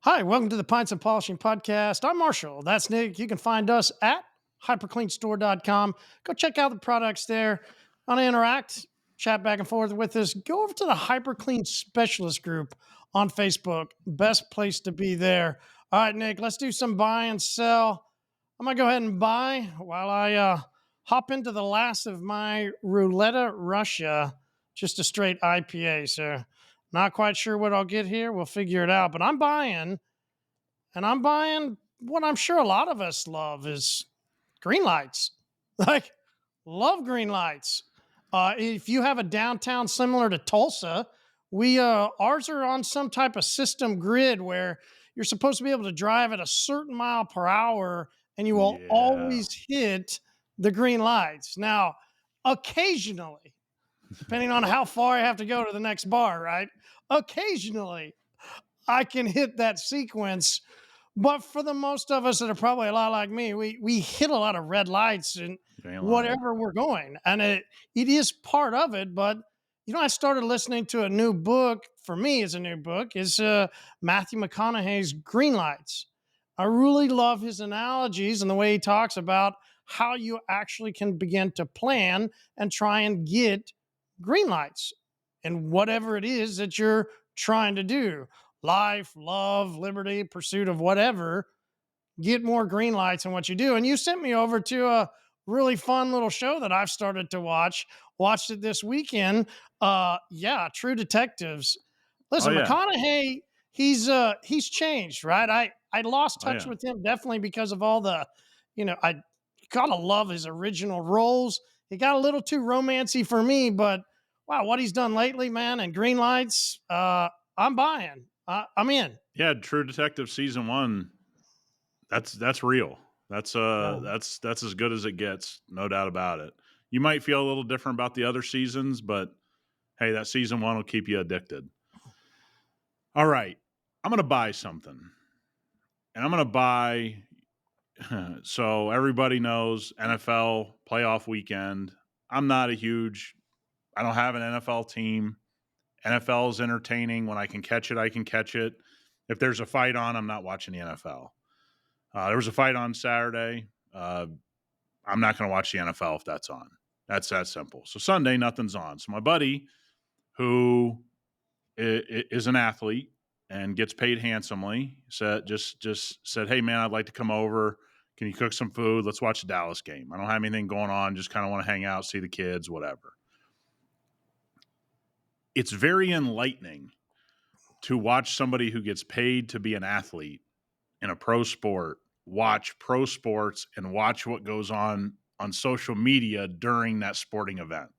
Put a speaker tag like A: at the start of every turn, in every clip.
A: Hi, welcome to the Pints and Polishing Podcast. I'm Marshall. That's Nick. You can find us at hypercleanstore.com. Go check out the products there. Want to interact, chat back and forth with us, go over to the HyperClean Specialist group on Facebook. Best place to be there. All right, Nick, let's do some buy and sell. I'm going to go ahead and buy while I hop into the last of my Roulette Russia, just a straight IPA. So, not quite sure what I'll get here. We'll figure it out. But I'm buying, and I'm buying what I'm sure a lot of us love is green lights. Like, love green lights. If you have a downtown similar to Tulsa, we ours are on some type of system grid where you're supposed to be able to drive at a certain mile per hour, and you will
B: Yeah.
A: always hit the green lights. Now, occasionally, depending on how far I have to go to the next bar, right? Occasionally, I can hit that sequence. But for the most of us that are probably a lot like me, we hit a lot of red lights and
B: You ain't lying.
A: whatever we're going. And it is part of it. But I started listening to a new book. For me, it's a new book. Is Matthew McConaughey's Greenlights. I really love his analogies and the way he talks about how you actually can begin to plan and try and get green lights and whatever it is that you're trying to do, life, love, liberty, pursuit of whatever, get more green lights in what you do. And you sent me over to a really fun little show that I've started to watch. Watched it this weekend. Yeah, True Detectives.
B: Oh,
A: Listen,
B: yeah.
A: McConaughey, he's changed, right? I lost
B: Oh,
A: touch
B: yeah.
A: with him definitely because of all the, I gotta love his original roles. He got a little too romancy for me, but wow, what he's done lately, man, and green lights, I'm buying. I'm in.
B: Yeah, True Detective season 1, that's real. That's,
A: Yeah.
B: that's as good as it gets, no doubt about it. You might feel a little different about the other seasons, but hey, that season 1 will keep you addicted. All right. I'm gonna buy something, and I'm gonna buy so everybody knows NFL playoff weekend. I'm not a huge I don't have an NFL team. NFL is entertaining. When I can catch it, I can catch it. If there's a fight on, I'm not watching the NFL. There was a fight on Saturday. I'm not going to watch the NFL if that's on. That's that simple. So Sunday, nothing's on. So my buddy, who is an athlete and gets paid handsomely, said just said, "Hey man, I'd like to come over. Can you cook some food? Let's watch the Dallas game. I don't have anything going on. Just kind of want to hang out, see the kids, whatever." It's very enlightening to watch somebody who gets paid to be an athlete in a pro sport watch pro sports and watch what goes on social media during that sporting event.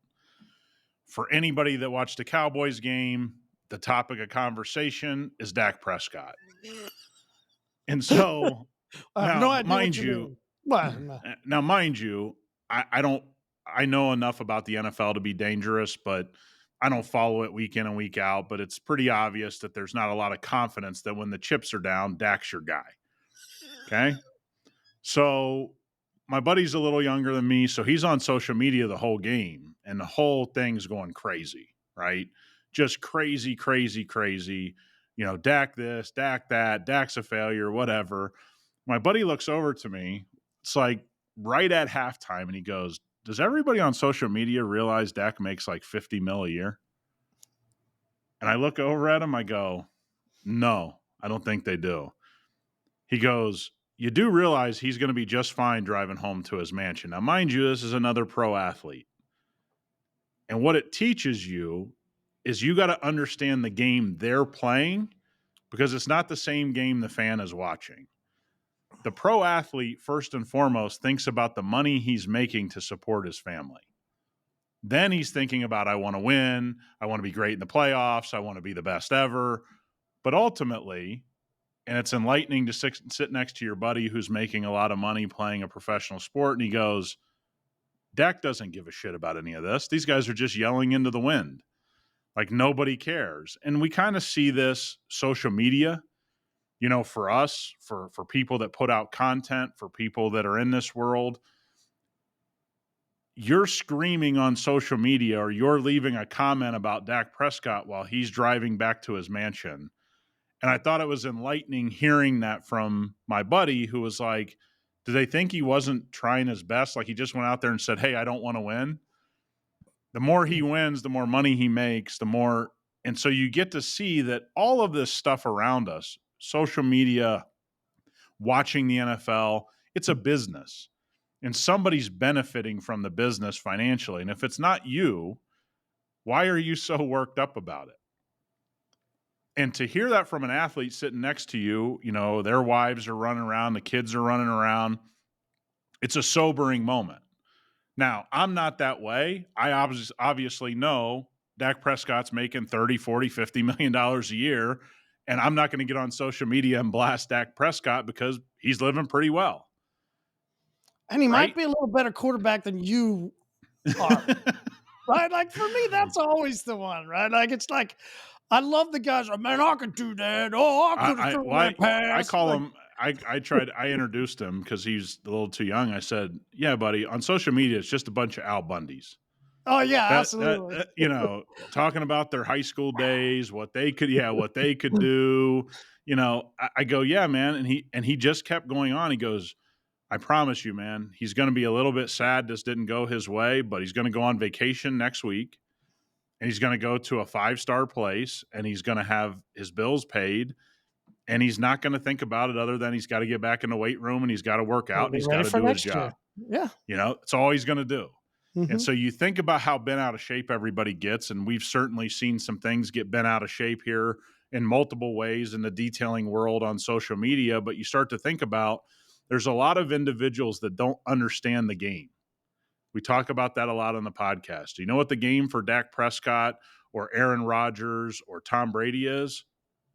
B: For anybody that watched a Cowboys game, the topic of conversation is Dak Prescott. And so
A: I have no
B: now,
A: idea what
B: mind
A: you
B: you,
A: mean. Well,
B: now mind you, I don't I know enough about the NFL to be dangerous, but I don't follow it week in and week out. But it's pretty obvious that there's not a lot of confidence that when the chips are down, Dak's your guy. Okay. So my buddy's a little younger than me, so he's on social media the whole game, and the whole thing's going crazy, right? Just crazy, crazy, crazy. Dak this, Dak that, Dak's a failure, whatever. My buddy looks over to me. It's like right at halftime, and he goes, "Does everybody on social media realize Dak makes like 50 mil a year?" And I look over at him. I go, "No, I don't think they do." He goes, "You do realize he's going to be just fine driving home to his mansion." Now, mind you, this is another pro athlete. And what it teaches you is you got to understand the game they're playing because it's not the same game the fan is watching. The pro athlete, first and foremost, thinks about the money he's making to support his family. Then he's thinking about, I want to win. I want to be great in the playoffs. I want to be the best ever. But ultimately, and it's enlightening to sit next to your buddy who's making a lot of money playing a professional sport. And he goes, Dak doesn't give a shit about any of this. These guys are just yelling into the wind. Like nobody cares. And we kind of see this social media, for us, for people that put out content, for people that are in this world. You're screaming on social media or you're leaving a comment about Dak Prescott while he's driving back to his mansion. And I thought it was enlightening hearing that from my buddy who was like, do they think he wasn't trying his best? Like he just went out there and said, hey, I don't want to win. The more he wins, the more money he makes, the more. And so you get to see that all of this stuff around us, social media, watching the NFL, it's a business and somebody's benefiting from the business financially. And if it's not you, why are you so worked up about it? And to hear that from an athlete sitting next to you, you know, their wives are running around, the kids are running around, it's a sobering moment. Now, I'm not that way. I obviously know Dak Prescott's making 30, 40, $50 million a year, and I'm not going to get on social media and blast Dak Prescott because he's living pretty well.
A: And he might
B: Right?
A: be a little better quarterback than you are. Right? Like for me, that's always the one, right? Like it's like I love the guys. Oh, man, I could do that. Oh, I could have thrown that
B: I
A: pass.
B: call
A: Like,
B: him. I introduced him because he's a little too young. I said, "Yeah, buddy, on social media, it's just a bunch of Al Bundys.
A: oh yeah,
B: That
A: absolutely.
B: you know, talking about their high school days, what they could do. You know, I go, yeah, man, and he just kept going on. He goes, I promise you, man, he's going to be a little bit sad this didn't go his way, but he's going to go on vacation next week, and he's going to go to a 5-star place, and he's going to have his bills paid, and he's not going to think about it other than he's got to get back in the weight room and he's got to work out
A: We'll
B: and
A: be
B: he's got
A: ready
B: to
A: for
B: do his
A: next
B: job.
A: year. Yeah.
B: You know, it's all he's going to do. And
A: Mhm.
B: so you think about how bent out of shape everybody gets, and we've certainly seen some things get bent out of shape here in multiple ways in the detailing world on social media. But you start to think about there's a lot of individuals that don't understand the game. We talk about that a lot on the podcast. Do you know what the game for Dak Prescott or Aaron Rodgers or Tom Brady is?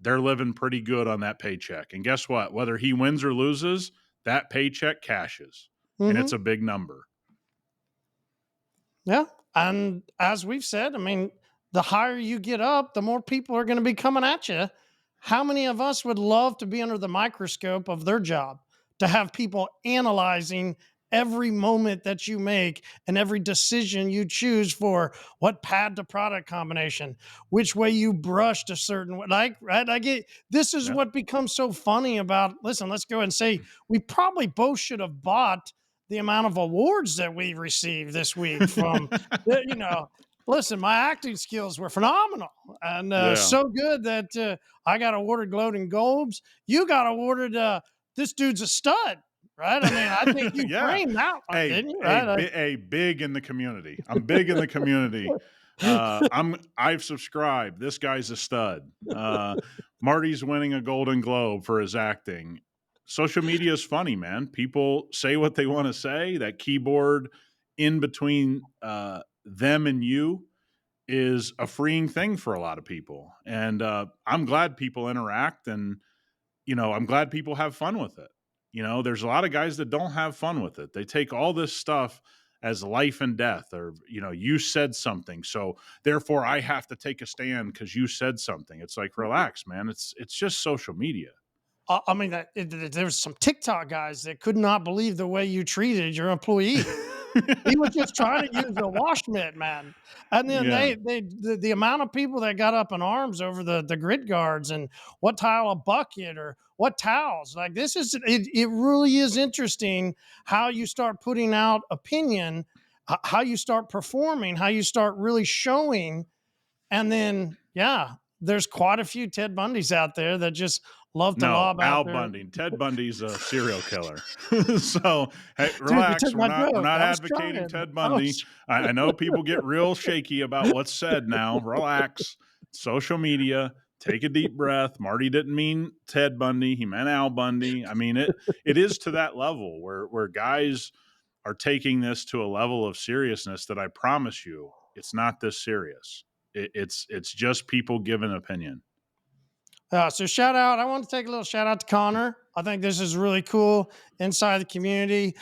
B: They're living pretty good on that paycheck. And guess what? Whether he wins or loses, that paycheck cashes, and it's
A: Mhm.
B: a big number.
A: Yeah. And as we've said, I mean, the higher you get up, the more people are going to be coming at you. How many of us would love to be under the microscope of their job, to have people analyzing every moment that you make and every decision you choose for what pad to product combination, which way you brushed a certain way? Like, right? I get this is
B: Yeah.
A: what becomes so funny about. Listen, let's go and say we probably both should have bought the amount of awards that we received this week from you know, listen, my acting skills were phenomenal and
B: Yeah.
A: so good that I got awarded Golden Globes. You got awarded this dude's a stud, right? I mean, I think you
B: Yeah.
A: framed that one, didn't you? Right?
B: Big in the community. I'm big in the community. I've subscribed. This guy's a stud. Marty's winning a Golden Globe for his acting. Social media is funny, man. People say what they want to say. That keyboard in between them and you is a freeing thing for a lot of people. And I'm glad people interact, and you know, I'm glad people have fun with it. You know, there's a lot of guys that don't have fun with it. They take all this stuff as life and death, or, you know, you said something, so therefore I have to take a stand because you said something. It's like, relax, man. It's just social media.
A: I mean, there's some TikTok guys that could not believe the way you treated your employee. He was just trying to use a wash mitt, man. And then
B: Yeah.
A: the amount of people that got up in arms over the grid guards and what tile a bucket or what towels. Like this is it really is interesting how you start putting out opinion, how you start performing, how you start really showing. And then yeah, there's quite a few Ted Bundys out there that just love to
B: No,
A: lob out
B: Al
A: there.
B: Bundy. Ted Bundy's a serial killer. So hey,
A: Dude, you
B: relax.
A: took my
B: We're
A: joke.
B: not
A: I was
B: advocating
A: trying.
B: Ted
A: I
B: Bundy.
A: was
B: I know people get real shaky about what's said now. Relax. Social media. Take a deep breath. Marty didn't mean Ted Bundy. He meant Al Bundy. I mean, it is to that level where guys are taking this to a level of seriousness that I promise you it's not this serious. It's just people giving opinion.
A: So shout out. I want to take a little shout out to Connor. I think this is really cool inside the community.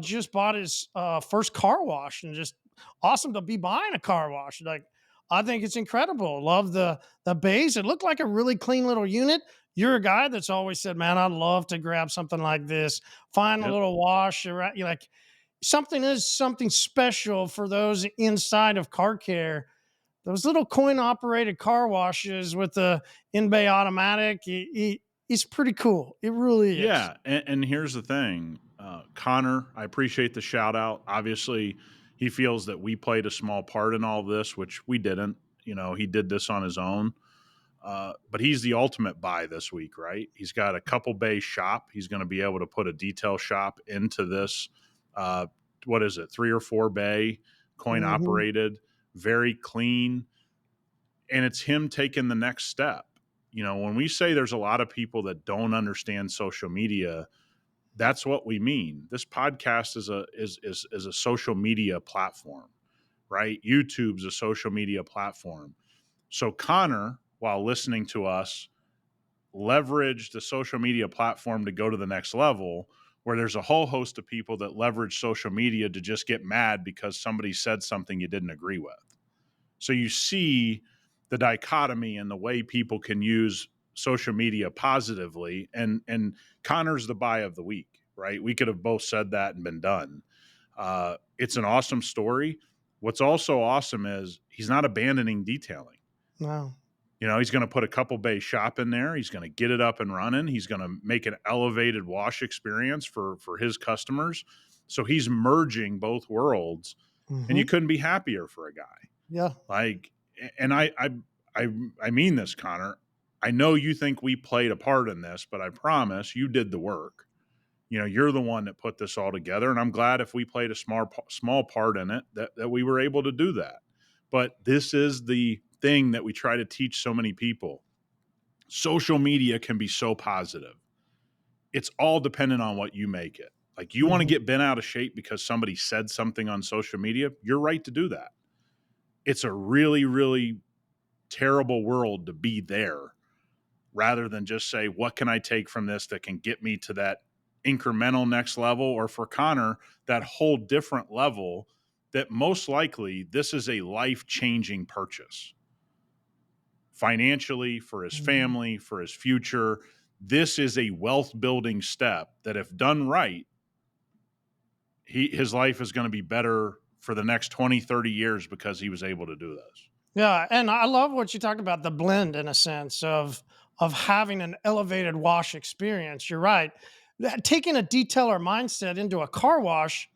A: Just bought his first car wash and just awesome to be buying a car wash. Like I think it's incredible. Love the base. It looked like a really clean little unit. You're a guy that's always said, man, I'd love to grab something like this. Find a
B: Yep.
A: little wash around. You like something is something special for those inside of car care those little coin operated car washes with the in bay automatic, it's pretty cool. It really is.
B: Yeah, and here's the thing, Connor, I appreciate the shout out. Obviously, he feels that we played a small part in all of this, which we didn't. You know, he did this on his own. But he's the ultimate buy this week, right? He's got a couple bay shop. He's going to be able to put a detail shop into this. Uh, what is it? 3 or 4 bay, coin
A: Hmm.
B: operated, very clean. And it's him taking the next step. You know, when we say there's a lot of people that don't understand social media, that's what we mean. This podcast is a social media platform, right? YouTube's a social media platform. So Connor, while listening to us, leverage the social media platform to go to the next level, where there's a whole host of people that leverage social media to just get mad because somebody said something you didn't agree with. So you see the dichotomy in the way people can use social media positively, and Connor's the buy of the week, right? We could have both said that and been done. It's an awesome story. What's also awesome is he's not abandoning detailing.
A: Wow.
B: You know, he's going to put a couple bay shop in there. He's going to get it up and running. He's going to make an elevated wash experience for his customers. So he's merging both worlds, and
A: Hmm.
B: you couldn't be happier for a guy.
A: Yeah.
B: Like, and I mean this, Connor. I know you think we played a part in this, but I promise you did the work. You know, you're the one that put this all together, and I'm glad if we played a small part in it that we were able to do that. But this is the thing that we try to teach so many people. Social media can be so positive. It's all dependent on what you make it. Like, you want to
A: Hmm.
B: get bent out of shape because somebody said something on social media, you're right to do that. It's a really, really terrible world to be there, rather than just say, what can I take from this that can get me to that incremental next level? Or for Connor, that whole different level that most likely this is a life changing purchase financially, for his
A: Hmm.
B: family, for his future. This is a wealth building step that, if done right, his life is going to be better for the next 20, 30 years because he was able to do this.
A: Yeah, and I love what you talked about, the blend in a sense of having an elevated wash experience. You're right. Taking a detailer mindset into a car wash,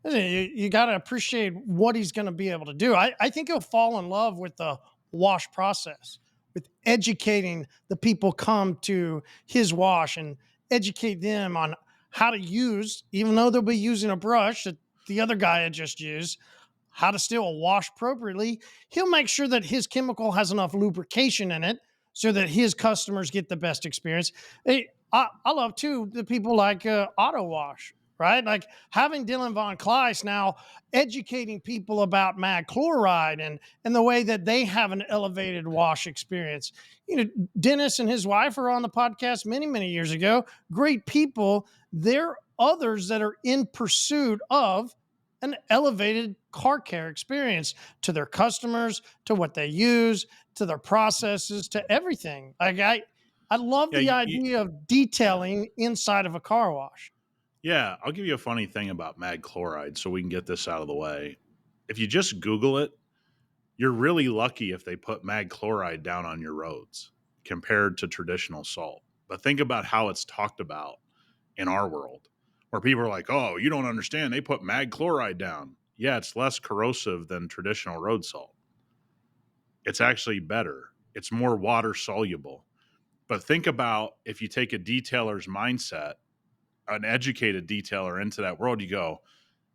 A: you got to appreciate what he's going to be able to do. I think he'll fall in love with the wash process, with educating the people come to his wash and educate them on how to use, even though they'll be using a brush that the other guy had just used, how to still wash appropriately. He'll make sure that his chemical has enough lubrication in it so that his customers get the best experience. I love too the people like Auto Wash, right? Like having Dylan Von Kleiss now educating people about mag chloride and the way that they have an elevated wash experience. You know, Dennis and his wife are on the podcast many years ago. Great people. There are others that are in pursuit of an elevated car care experience to their customers, to what they use, to their processes, to everything. I love
B: Yeah,
A: the idea of
B: yeah.
A: detailing inside of a car wash.
B: Yeah, I'll give you a funny thing about mag chloride so we can get this out of the way. If you just Google it, you're really lucky if they put mag chloride down on your roads compared to traditional salt. But think about how it's talked about in our world, where people are like, oh, you don't understand. They put mag chloride down. Yeah, it's less corrosive than traditional road salt. It's actually better, it's more water soluble. But think about if you take a detailer's mindset, an educated detailer into that world, you go,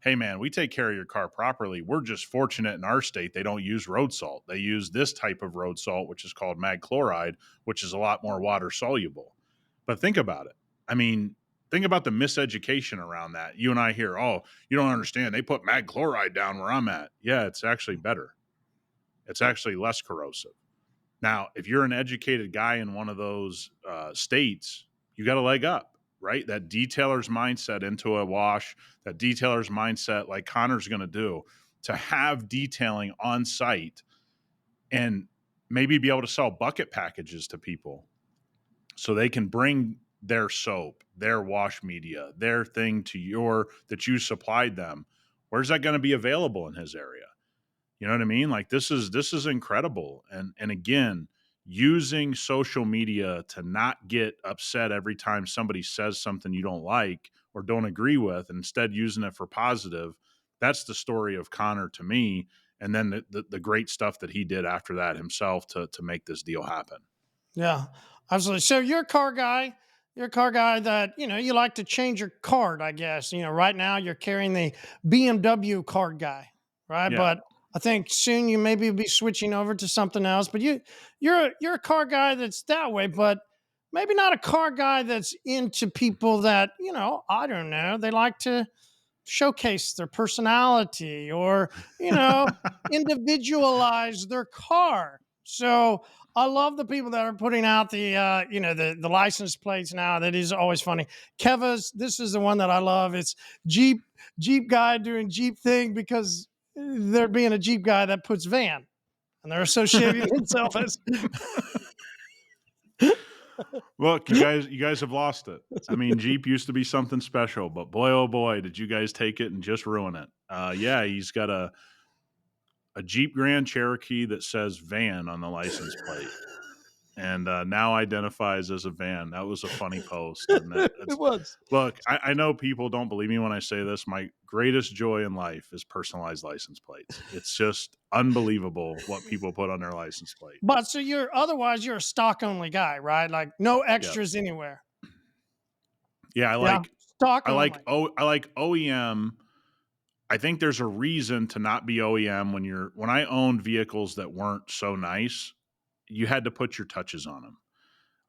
B: hey man, we take care of your car properly. We're just fortunate in our state they don't use road salt. They use this type of road salt, which is called mag chloride, which is a lot more water soluble. But think about it. I mean, think about the miseducation around that. You and I hear, oh, you don't understand. They put mag chloride down where I'm at. Yeah, it's actually better. It's actually less corrosive. Now, if you're an educated guy in one of those states, you got a leg up, right? That detailer's mindset into a wash, that detailer's mindset, like Connor's going to do, to have detailing on site and maybe be able to sell bucket packages to people so they can bring their soap, their wash media, their thing to that you supplied them. Where's that going to be available in his area? You know what I mean? Like this is incredible. And again, using social media to not get upset every time somebody says something you don't like or don't agree with, and instead using it for positive. That's the story of Connor to me. And then the great stuff that he did after that himself to make this deal happen.
A: Yeah, absolutely. So you're a car guy. You're a car guy that, you like to change your card, I guess. Right now you're carrying the BMW card guy, right?
B: Yeah.
A: But I think soon you maybe be switching over to something else. But you're a car guy that's that way, but maybe not a car guy that's into people that, I don't know, they like to showcase their personality or, you know, individualize their car. So I love the people that are putting out the license plates now. That is always funny. Keva's, this is the one that I love. It's Jeep guy doing Jeep thing because they're being a Jeep guy that puts van and they're associating themselves as
B: Look, you guys have lost it. I mean, Jeep used to be something special, but boy, oh boy, did you guys take it and just ruin it. Yeah, he's got a Jeep Grand Cherokee that says van on the license plate, and now identifies as a van. That was a funny post, and
A: it
B: that's
A: was.
B: look. I know people don't believe me when I say this. My greatest joy in life is personalized license plates. It's just unbelievable what people put on their license plate.
A: But so you're a stock only guy, right? Like no
B: Yeah,
A: extras anywhere.
B: yeah.
A: Yeah, stock only.
B: I like OEM. I think there's a reason to not be OEM when I owned vehicles that weren't so nice, you had to put your touches on them.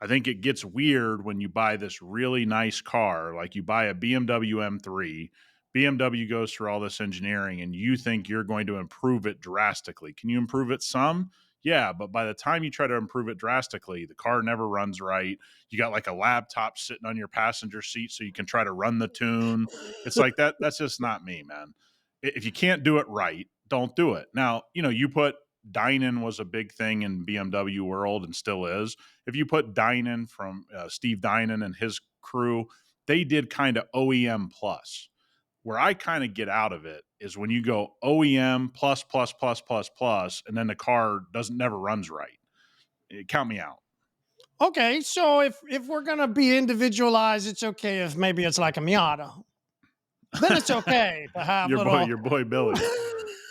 B: I think it gets weird when you buy this really nice car, like you buy a BMW M3. BMW goes through all this engineering and you think you're going to improve it drastically. Can you improve it some? Yeah, but by the time you try to improve it drastically, the car never runs right. You got like a laptop sitting on your passenger seat so you can try to run the tune. It's like that. That's just not me, man. If you can't do it right, don't do it. Now, you put Dynan was a big thing in BMW world and still is. If you put Dynan from Steve Dynan and his crew, they did kind of OEM plus. Where I kind of get out of it is when you go OEM plus plus plus plus plus, and then the car doesn't never runs right. Count me out.
A: Okay, so if we're gonna be individualized, it's okay if maybe it's like a Miata. Then it's okay to have little
B: Your boy Billy.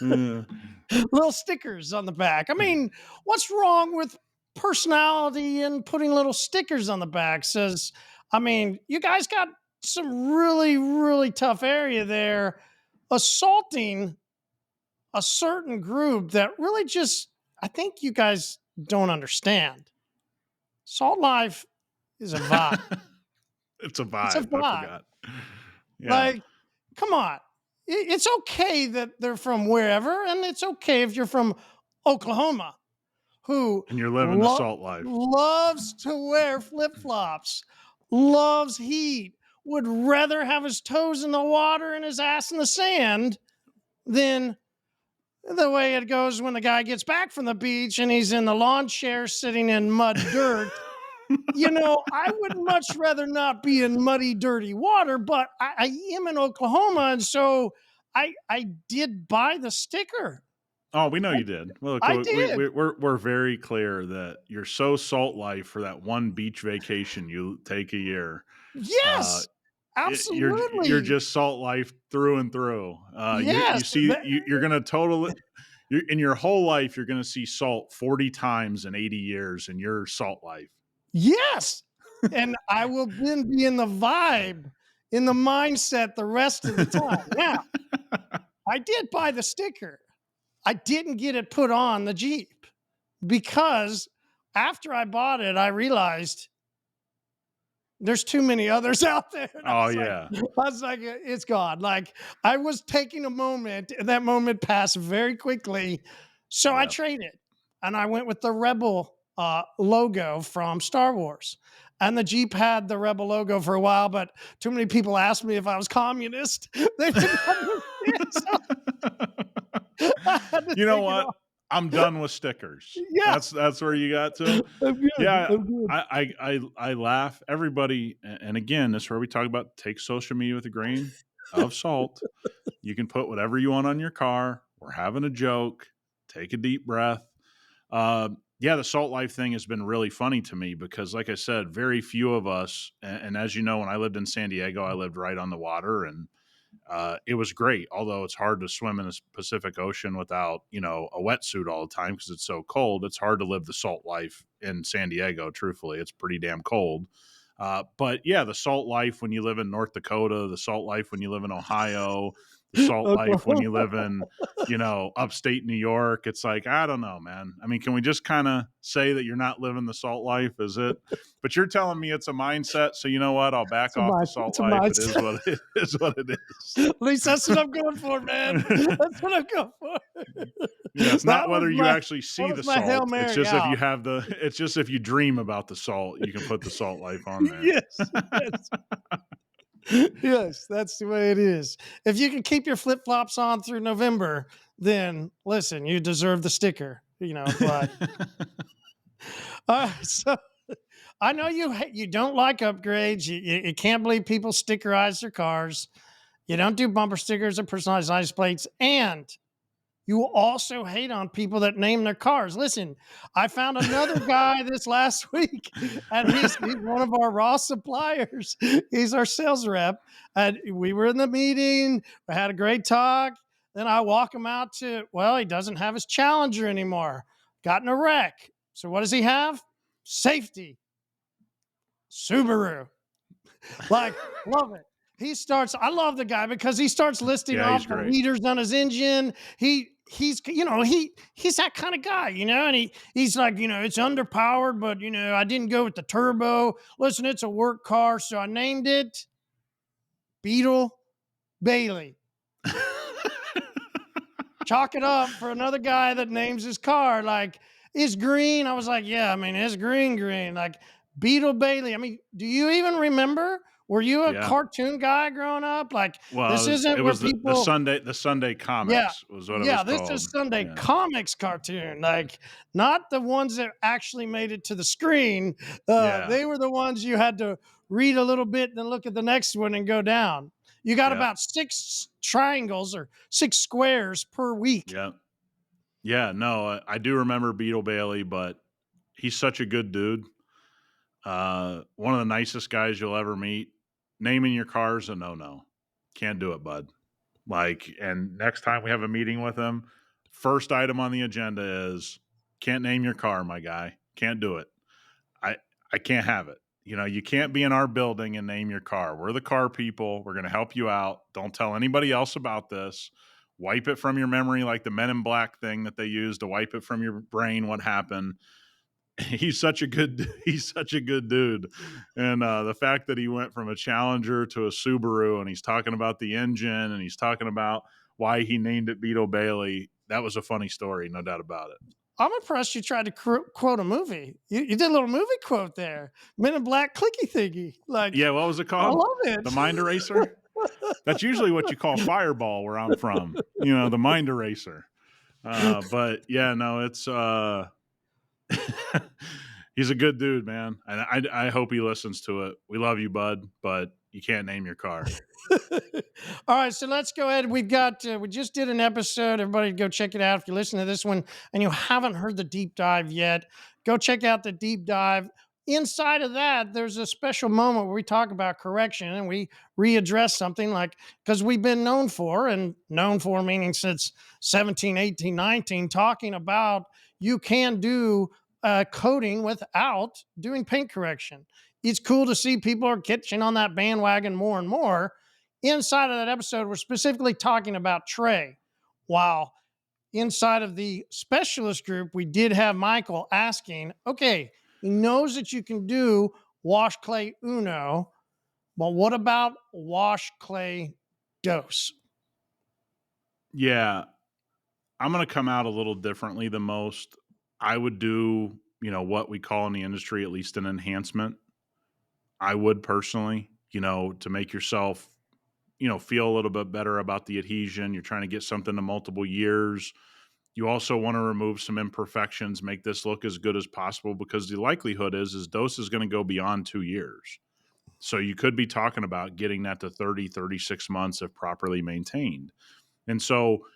B: Yeah.
A: little stickers on the back. I mean, what's wrong with personality and putting little stickers on the back? Says, I mean, you guys got some really, really tough area there, assaulting a certain group that really just, I think you guys don't understand. Salt life is a vibe.
B: It's a
A: It's a
B: vibe. I
A: vibe.
B: forgot. Yeah.
A: Like, come on. It's okay that they're from wherever, and it's okay if you're from Oklahoma, who
B: And you're living the salt life.
A: loves to wear flip flops, loves heat, would rather have his toes in the water and his ass in the sand than the way it goes when the guy gets back from the beach and he's in the lawn chair sitting in mud dirt. I would much rather not be in muddy, dirty water, but I am in Oklahoma, and so I did buy the sticker.
B: Oh, we know you did. Well, look,
A: I did.
B: we're very clear that you're so salt life for that one beach vacation you take a year. Uh,
A: Yes,
B: you're
A: absolutely.
B: just salt life through and through. You
A: Yes,
B: see you're going to total it. In your whole life, you're going to see salt 40 times in 80 years in your salt life.
A: yes, and I will then be in the vibe, in the mindset the rest of the time. Now, I did buy the sticker. I didn't get it put on the Jeep because after I bought it, I realized there's too many others out there. And
B: Oh yeah,
A: I was like, it's gone. Like I was taking a moment, and that moment passed very quickly. So I
B: yeah.
A: traded, and I went with the Rebel logo from Star Wars. And the Jeep had the Rebel logo for a while, but too many people asked me if I was communist. They didn't understand, so I had to
B: You know
A: take it
B: what?
A: off.
B: I'm done with stickers.
A: Yeah,
B: That's where you got to.
A: I'm good.
B: Yeah,
A: I'm good.
B: I laugh. Everybody, and again, this is where we talk about take social media with a grain of salt. You can put whatever you want on your car. We're having a joke. take a deep breath. Yeah, the salt life thing has been really funny to me because, like I said, very few of us, and as you know, when I lived in San Diego, I lived right on the water, and it was great. Although it's hard to swim in the Pacific Ocean without, a wetsuit all the time because it's so cold. It's hard to live the salt life in San Diego. Truthfully, it's pretty damn cold. But yeah, the salt life when you live in North Dakota, the salt life when you live in Ohio, the salt life when you
A: Oklahoma.
B: live in, upstate New York. It's like, I don't know, man. I mean, can we just kind of say that you're not living the salt life? Is it? But you're telling me it's a mindset. So you know what? I'll back off the salt
A: It's a
B: life. It is
A: mindset.
B: what it is. What it is.
A: At least that's what I'm going for, man. That's what I'm going for.
B: Yeah, it's
A: That
B: not
A: was
B: whether you
A: my
B: actually
A: that
B: see the
A: was my Hail
B: salt. It's
A: Mary
B: just if you
A: out.
B: have the. It's just if you dream about the salt, you can put the salt life on there.
A: Yes, yes. Yes, that's the way it is. If you can keep your flip flops on through November, then listen, you deserve the sticker. But so I know you don't like upgrades. You can't believe people stickerize their cars. You don't do bumper stickers or personalized license plates, and you also hate on people that name their cars. Listen, I found another guy this last week, and he's one of our raw suppliers. He's our sales rep. And we were in the meeting. We had a great talk. Then I walk him out to, well, he doesn't have his Challenger anymore. Got in a wreck. So what does he have? Safety. Subaru. Like, love it. I love the guy because he starts listing
B: Yeah, he's
A: off the
B: great.
A: liters on his engine. He's that kind of guy, and he's like, it's underpowered, but I didn't go with the turbo. Listen, it's a work car, so I named it Beetle Bailey. Chalk it up for another guy that names his car like it's green. I was like, yeah, I mean, it's green. Like Beetle Bailey. I mean, do you even remember? Were you a
B: Yeah.
A: cartoon guy growing up? Like,
B: Well,
A: this
B: it
A: isn't where
B: was the
A: people,
B: Sunday
A: yeah,
B: comics was what it
A: yeah,
B: was
A: this
B: called.
A: is Sunday
B: Yeah.
A: comics cartoon. Like, not the ones that actually made it to the screen.
B: Yeah.
A: They were the ones you had to read a little bit, then look at the next one and go down. You got
B: Yep.
A: about 6 triangles or 6 squares per week.
B: Yep. Yeah. No, I do remember Beetle Bailey, but he's such a good dude. One of the nicest guys you'll ever meet. Naming your car's a no. Can't do it, bud. Like, and next time we have a meeting with him, first item on the agenda is can't name your car, my guy. Can't do it. I I can't have it. You can't be in our building and name your car. We're the car people. We're going to help you out. Don't tell anybody else about this. Wipe it from your memory like the Men in Black thing that they use to wipe it from your brain what happened. He's such a good dude. And the fact that he went from a Challenger to a Subaru and he's talking about the engine and he's talking about why he named it Beetle Bailey, that was a funny story, no doubt about it.
A: I'm impressed you tried to quote a movie. You did a little movie quote there. Men in Black clicky thingy. Like,
B: Yeah, what was it
A: I
B: called?
A: love
B: The
A: it.
B: Mind Eraser? That's usually what you call Fireball where I'm from, the Mind Eraser. But yeah, no, it's he's a good dude, man. And I hope he listens to it. We love you, bud, but you can't name your car.
A: All right, so let's go ahead. We just did an episode. Everybody go check it out. If you listen to this one and you haven't heard the deep dive yet, go check out the deep dive. Inside of that, there's a special moment where we talk about correction and we readdress something like, because we've been known for meaning since 17, 18, 19, talking about you can do coating without doing paint correction. It's cool to see people are catching on that bandwagon more and more. Inside of that episode, we're specifically talking about Trey. While inside of the specialist group, we did have Michael asking, okay, he knows that you can do wash clay uno, but what about wash clay dose?
B: Yeah, I'm going to come out a little differently than most. I would do, what we call in the industry, at least an enhancement. I would personally, to make yourself, feel a little bit better about the adhesion. You're trying to get something to multiple years. You also want to remove some imperfections, make this look as good as possible because the likelihood is dose is going to go beyond 2 years. So you could be talking about getting that to 30, 36 months if properly maintained. And so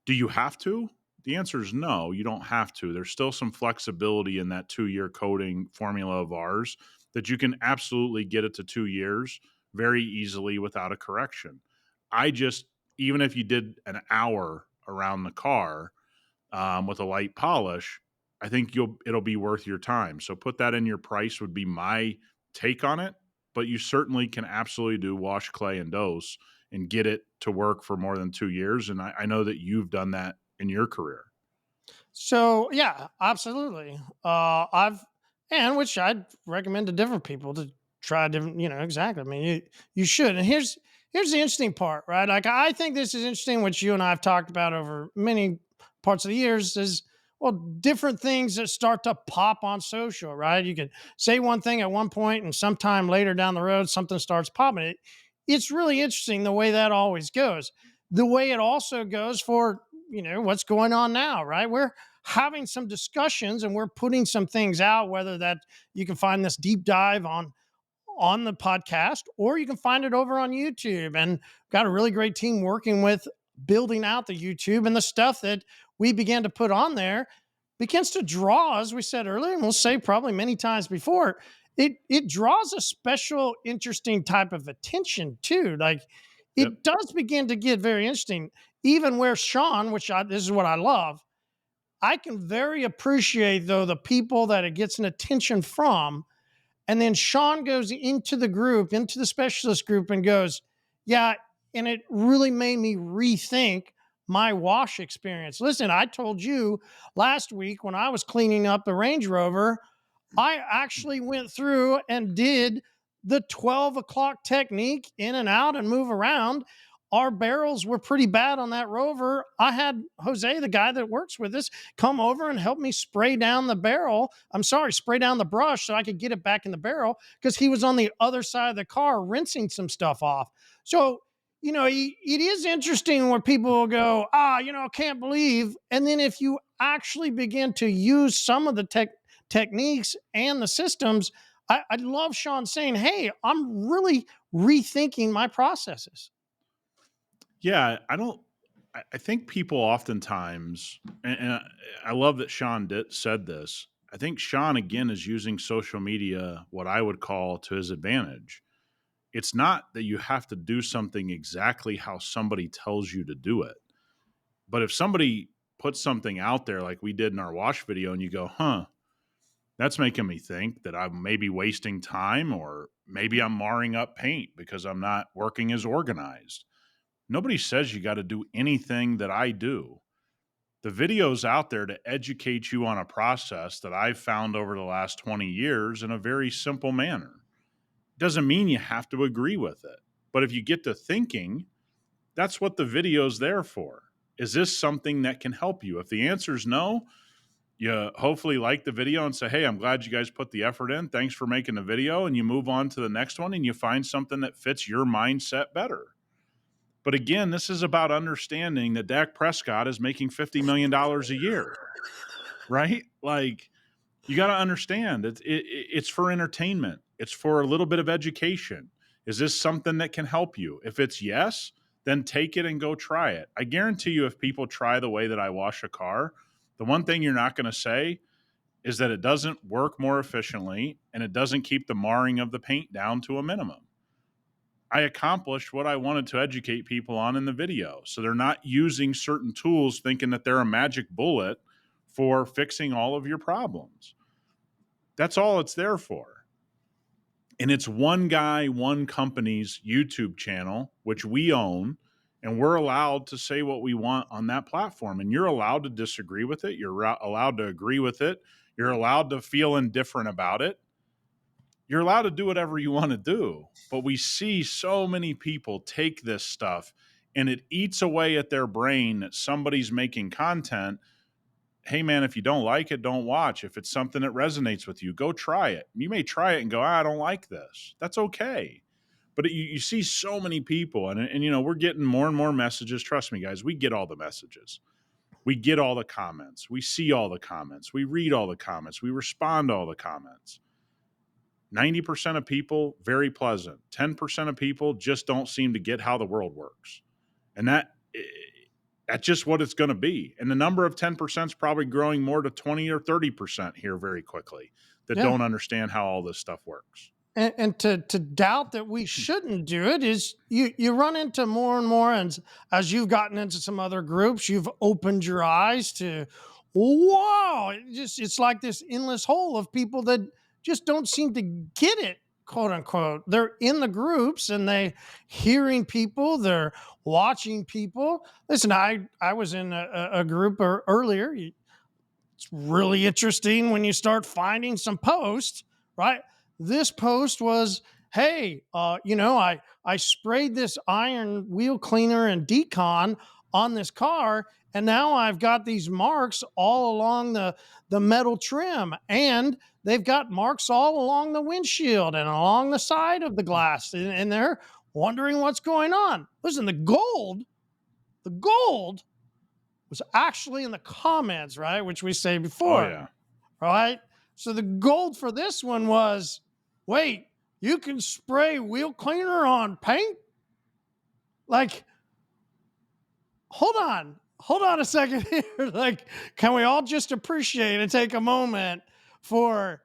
B: do you have to? The answer is no, you don't have to. There's still some flexibility in that 2-year coating formula of ours that you can absolutely get it to 2 years very easily without a correction. I just, even if you did an hour around the car with a light polish, I think it'll be worth your time. So put that in your price would be my take on it. But you certainly can absolutely do wash, clay, and dose and get it to work for more than 2 years. And I know that you've done that in your career.
A: So yeah, absolutely. I've and which I'd recommend to different people to try different. Exactly. I mean, you should. And here's the interesting part, right? Like I think this is interesting, which you and I have talked about over many parts of the years. Is well, different things that start to pop on social, right? You can say one thing at one point, and sometime later down the road, something starts popping. It's really interesting the way that always goes. The way it also goes for what's going on now, right? We're having some discussions and we're putting some things out, whether that you can find this deep dive on the podcast or you can find it over on YouTube, and got a really great team working with building out the YouTube, and the stuff that we began to put on there begins to draw, as we said earlier, and we'll say probably many times before, it draws a special interesting type of attention too. Like
B: Yep.
A: it does begin to get very interesting, even where Sean, this is what I love, I can very appreciate though the people that it gets an attention from. And then Sean goes into the group, into the specialist group, and goes, yeah, and it really made me rethink my wash experience. Listen, I told you last week when I was cleaning up the Range Rover, I actually went through and did the 12 o'clock technique, in and out and move around. Our barrels were pretty bad on that Rover. I had Jose, the guy that works with us, come over and help me spray down the barrel. Spray down the brush so I could get it back in the barrel, because he was on the other side of the car rinsing some stuff off. So, it is interesting where people will go, can't believe. And then if you actually begin to use some of the techniques and the systems, I love Sean saying, hey, I'm really rethinking my processes.
B: Yeah, I don't. I think people oftentimes, and I love that Sean said this. I think Sean again is using social media, what I would call, to his advantage. It's not that you have to do something exactly how somebody tells you to do it, but if somebody puts something out there like we did in our wash video, and you go, "Huh, that's making me think that I'm maybe wasting time, or maybe I'm marring up paint because I'm not working as organized." Nobody says you got to do anything that I do. The video's out there to educate you on a process that I've found over the last 20 years in a very simple manner. Doesn't mean you have to agree with it. But if you get to thinking, that's what the video's there for. Is this something that can help you? If the answer is no, you hopefully like the video and say, hey, I'm glad you guys put the effort in. Thanks for making the video. And you move on to the next one and you find something that fits your mindset better. But again, this is about understanding that Dak Prescott is making $50 million a year, right? Like, you got to understand it's for entertainment. It's for a little bit of education. Is this something that can help you? If it's yes, then take it and go try it. I guarantee you, if people try the way that I wash a car, the one thing you're not going to say is that it doesn't work more efficiently and it doesn't keep the marring of the paint down to a minimum. I accomplished what I wanted to educate people on in the video. So they're not using certain tools thinking that they're a magic bullet for fixing all of your problems. That's all it's there for. And it's one guy, one company's YouTube channel, which we own, and we're allowed to say what we want on that platform. And you're allowed to disagree with it. You're allowed to agree with it. You're allowed to feel indifferent about it. You're allowed to do whatever you want to do. But we see so many people take this stuff and it eats away at their brain that somebody's making content. Hey, man, if you don't like it, don't watch. If it's something that resonates with you, go try it. You may try it and go, I don't like this. That's okay. But you see so many people, and we're getting more and more messages. Trust me, guys, we get all the messages. We get all the comments. We see all the comments. We read all the comments. We respond to all the comments. 90% of people, very pleasant. 10% of people just don't seem to get how the world works. And That's just what it's going to be. And the number of 10% is probably growing more to 20 or 30% here very quickly that
A: Yeah.
B: don't understand how all this stuff works.
A: And to doubt that we shouldn't do it is you run into more and more, and as you've gotten into some other groups, you've opened your eyes to, wow, it's like this endless hole of people that just don't seem to get it, quote unquote. They're in the groups and they hearing people, they're watching people. Listen, I was in a group earlier. It's really interesting when you start finding some posts, right? This post was, hey, I sprayed this iron wheel cleaner and decon on this car, and now I've got these marks all along the metal trim, and they've got marks all along the windshield and along the side of the glass, and they're wondering what's going on. Listen, the gold was actually in the comments, right? Which we say
B: Oh,
A: before,
B: yeah.
A: right? So the gold for this one was, wait, you can spray wheel cleaner on paint? Like, hold on a second here. Like, can we all just appreciate and take a moment for,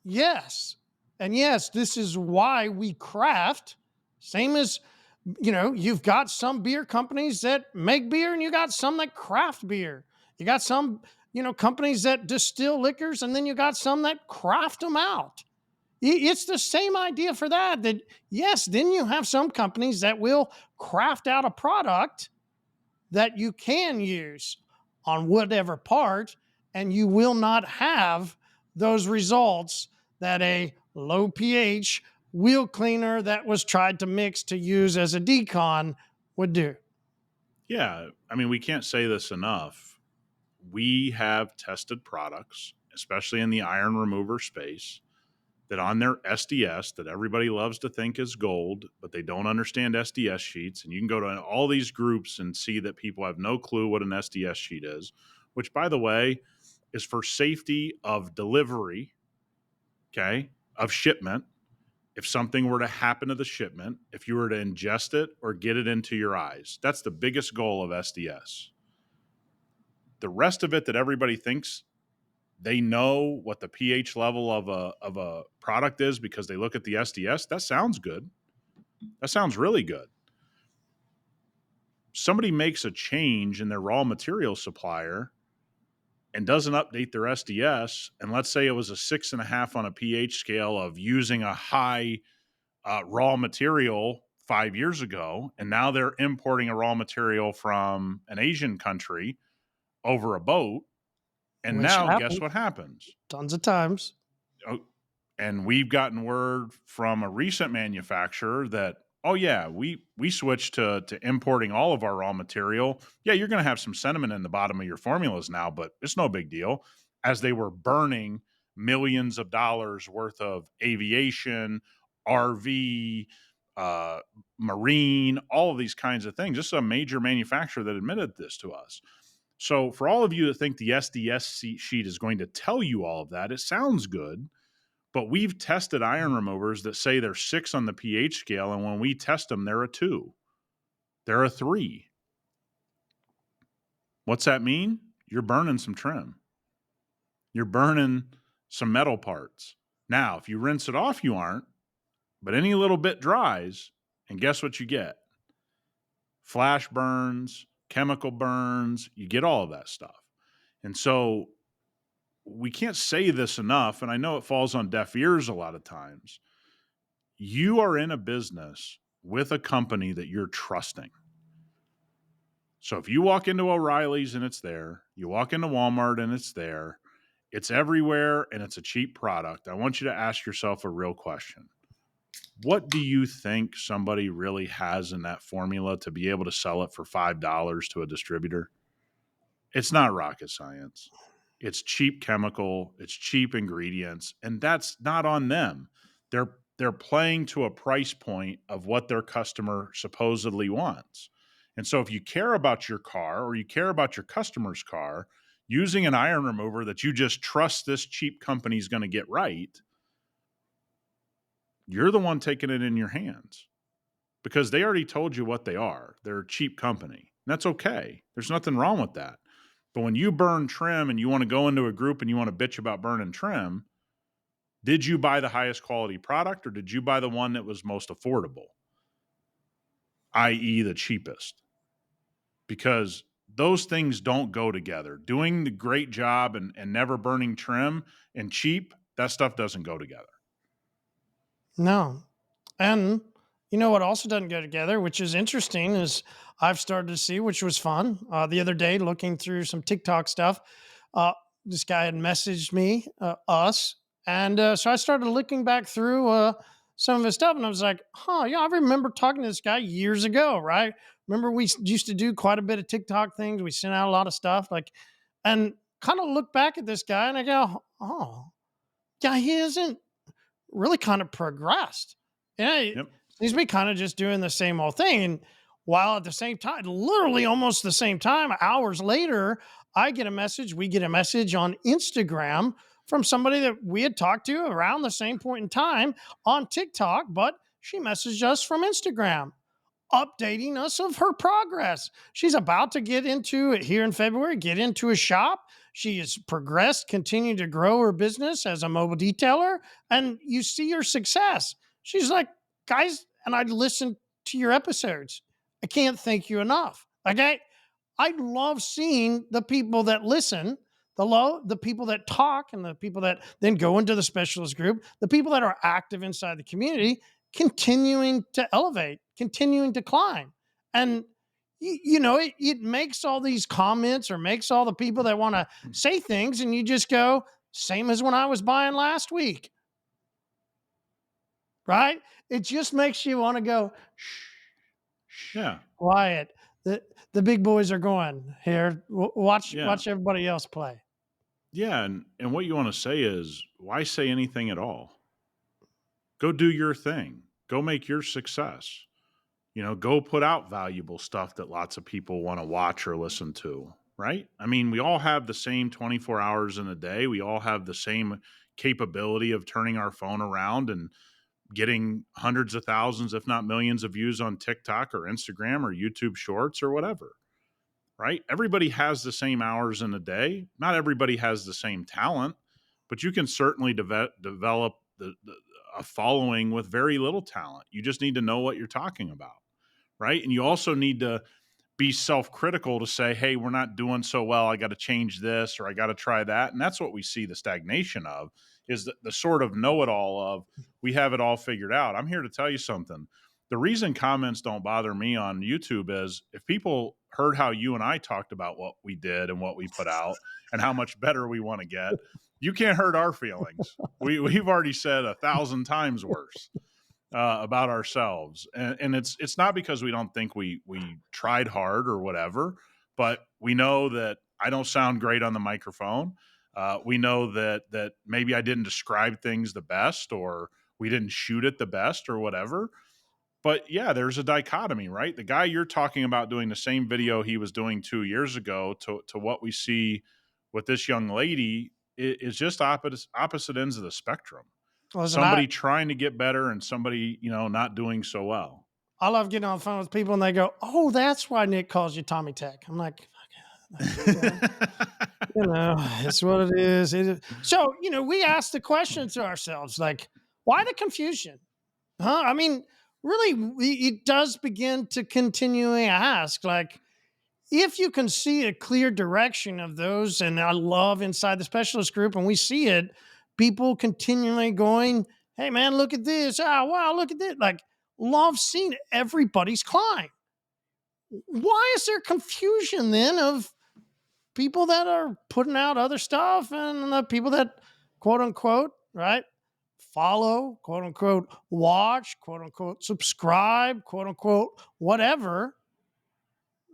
A: yes, and yes, this is why we craft. Same as, you've got some beer companies that make beer and you got some that craft beer. You got some, companies that distill liquors, and then you got some that craft them out. It's the same idea for that, yes, then you have some companies that will craft out a product that you can use on whatever part, and you will not have those results that a low pH wheel cleaner that was tried to mix to use as a decon would do.
B: Yeah. I mean, we can't say this enough. We have tested products, especially in the iron remover space, that on their SDS, that everybody loves to think is gold, but they don't understand SDS sheets. And you can go to all these groups and see that people have no clue what an SDS sheet is, which, by the way, is for safety of delivery, okay, of shipment. If something were to happen to the shipment, if you were to ingest it or get it into your eyes, that's the biggest goal of SDS. The rest of it that everybody thinks they know what the pH level of a product is because they look at the SDS, that sounds good. That sounds really good. Somebody makes a change in their raw material supplier and doesn't update their SDS, and let's say it was a 6.5 on a pH scale of using a high raw material 5 years ago, and now they're importing a raw material from an Asian country over a boat. And
A: Which
B: now, guess
A: happens
B: what happens?
A: tons of times.
B: Oh, and we've gotten word from a recent manufacturer that, oh yeah, we switched to importing all of our raw material. Yeah, you're going to have some sediment in the bottom of your formulas now, but it's no big deal. As they were burning millions of dollars worth of aviation, RV, uh, marine, all of these kinds of things. This is a major manufacturer that admitted this to us. So, for all of you that think the SDS sheet is going to tell you all of that, it sounds good, but we've tested iron removers that say they're 6 on the pH scale, and when we test them, they're a 2. They're a 3. What's that mean? You're burning some trim. You're burning some metal parts. Now, if you rinse it off, you aren't, but any little bit dries, and guess what you get? Flash burns, chemical burns, you get all of that stuff. And so we can't say this enough, and I know it falls on deaf ears a lot of times. You are in a business with a company that you're trusting. So if you walk into O'Reilly's and it's there, you walk into Walmart and it's there, it's everywhere and it's a cheap product, I want you to ask yourself a real question. What do you think somebody really has in that formula to be able to sell it for $5 to a distributor? It's not rocket science. It's cheap chemical, it's cheap ingredients, and that's not on them. They're playing to a price point of what their customer supposedly wants. And so if you care about your car or you care about your customer's car, using an iron remover that you just trust this cheap company is going to get right, you're the one taking it in your hands because they already told you what they are. They're a cheap company. that's okay. There's nothing wrong with that. But when you burn trim and you want to go into a group and you want to bitch about burning trim, did you buy the highest quality product or did you buy the one that was most affordable, i.e., the cheapest? Because those things don't go together. Doing the great job and never burning trim and cheap, that stuff doesn't go together.
A: No. And you know what also doesn't go together, which is interesting, is I've started to see, which was fun. The other day, looking through some TikTok stuff, uh, this guy had messaged me, us, and so I started looking back through some of his stuff, and I was like, "Huh, yeah, I remember talking to this guy years ago, right? Remember we used to do quite a bit of TikTok things. We sent out a lot of stuff, like, and kind of look back at this guy, and I go, oh, yeah, he isn't really kind of progressed. Yeah, he
B: Yep.
A: seems to be kind of just doing the same old thing. And while at the same time, literally almost the same time, hours later, we get a message on Instagram from somebody that we had talked to around the same point in time on TikTok, but she messaged us from Instagram updating us of her progress. She's about to get into it here in February, get into a shop. She has progressed, continued to grow her business as a mobile detailer, and you see her success. She's like, guys, and I listened to your episodes. I can't thank you enough. Okay. I love seeing the people that listen, the people that talk, and the people that then go into the specialist group, the people that are active inside the community, continuing to elevate, continuing to climb. And it makes all these comments or makes all the people that want to say things, and you just go, same as when I was buying last week, right? It just makes you want to go, shh, shh,
B: Yeah.
A: quiet. The big boys are going here.
B: Yeah.
A: Watch everybody else play.
B: Yeah. And what you want to say is, why say anything at all? Go do your thing. Go make your success. Go put out valuable stuff that lots of people want to watch or listen to, right? I mean, we all have the same 24 hours in a day. We all have the same capability of turning our phone around and getting hundreds of thousands, if not millions of views on TikTok or Instagram or YouTube Shorts or whatever, right? Everybody has the same hours in a day. Not everybody has the same talent, but you can certainly develop a following with very little talent. You just need to know what you're talking about, right? And you also need to be self-critical to say, hey, we're not doing so well. I got to change this or I got to try that. And that's what we see the stagnation of, is the sort of know-it-all of, we have it all figured out. I'm here to tell you something. The reason comments don't bother me on YouTube is if people heard how you and I talked about what we did and what we put out and how much better we want to get, you can't hurt our feelings. We've already said 1,000 times worse about ourselves, and it's not because we don't think we tried hard or whatever, but we know that I don't sound great on the microphone. We know that maybe I didn't describe things the best, or we didn't shoot it the best, or whatever. But yeah, there's a dichotomy, right? The guy you're talking about doing the same video he was doing 2 years ago to what we see with this young lady is just opposite ends of the spectrum.
A: Listen,
B: Somebody trying to get better and somebody, not doing so well.
A: I love getting on the phone with people and they go, "Oh, that's why Nick calls you Tommy Tech." I'm like, okay, it's what it is. So, we ask the question to ourselves, like, why the confusion? Huh? I mean, really, it does begin to continually ask, like, if you can see a clear direction of those, and I love inside the specialist group, and we see it, people continually going, hey man, look at this. Ah, wow, look at this. Like, love seeing everybody's climb. Why is there confusion then of people that are putting out other stuff and the people that quote unquote, right? Follow, quote unquote, watch, quote unquote, subscribe, quote unquote, whatever.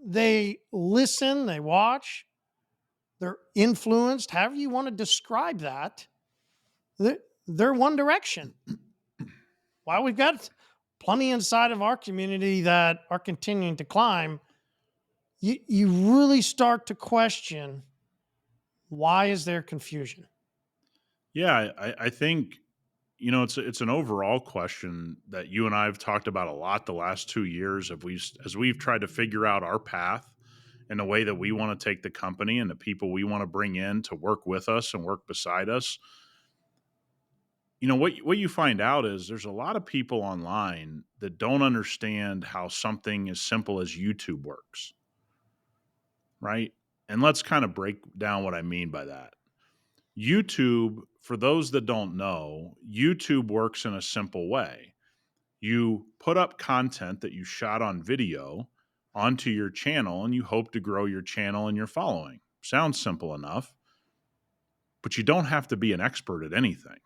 A: They listen, they watch, they're influenced, however you want to describe that. They're one direction. While we've got plenty inside of our community that are continuing to climb, you really start to question, why is there confusion?
B: Yeah, I think it's an overall question that you and I have talked about a lot the last 2 years. As we've tried to figure out our path and the way that we want to take the company and the people we want to bring in to work with us and work beside us, what you find out is there's a lot of people online that don't understand how something as simple as YouTube works, right? And let's kind of break down what I mean by that. YouTube, for those that don't know, YouTube works in a simple way. You put up content that you shot on video onto your channel and you hope to grow your channel and your following. Sounds simple enough, but you don't have to be an expert at anything.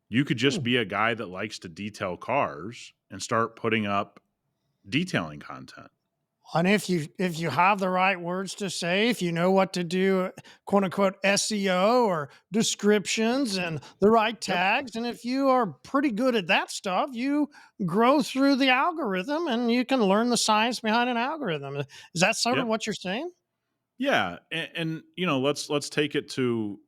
B: You could just
A: Hmm.
B: be a guy that likes to detail cars and start putting up detailing content.
A: And if you have the right words to say, if you know what to do, quote unquote SEO or descriptions and the right
B: Yep.
A: tags, and if you are pretty good at that stuff, you grow through the algorithm and you can learn the science behind an algorithm. Is that sort of
B: Yep.
A: what you're saying?
B: Yeah, and let's take it to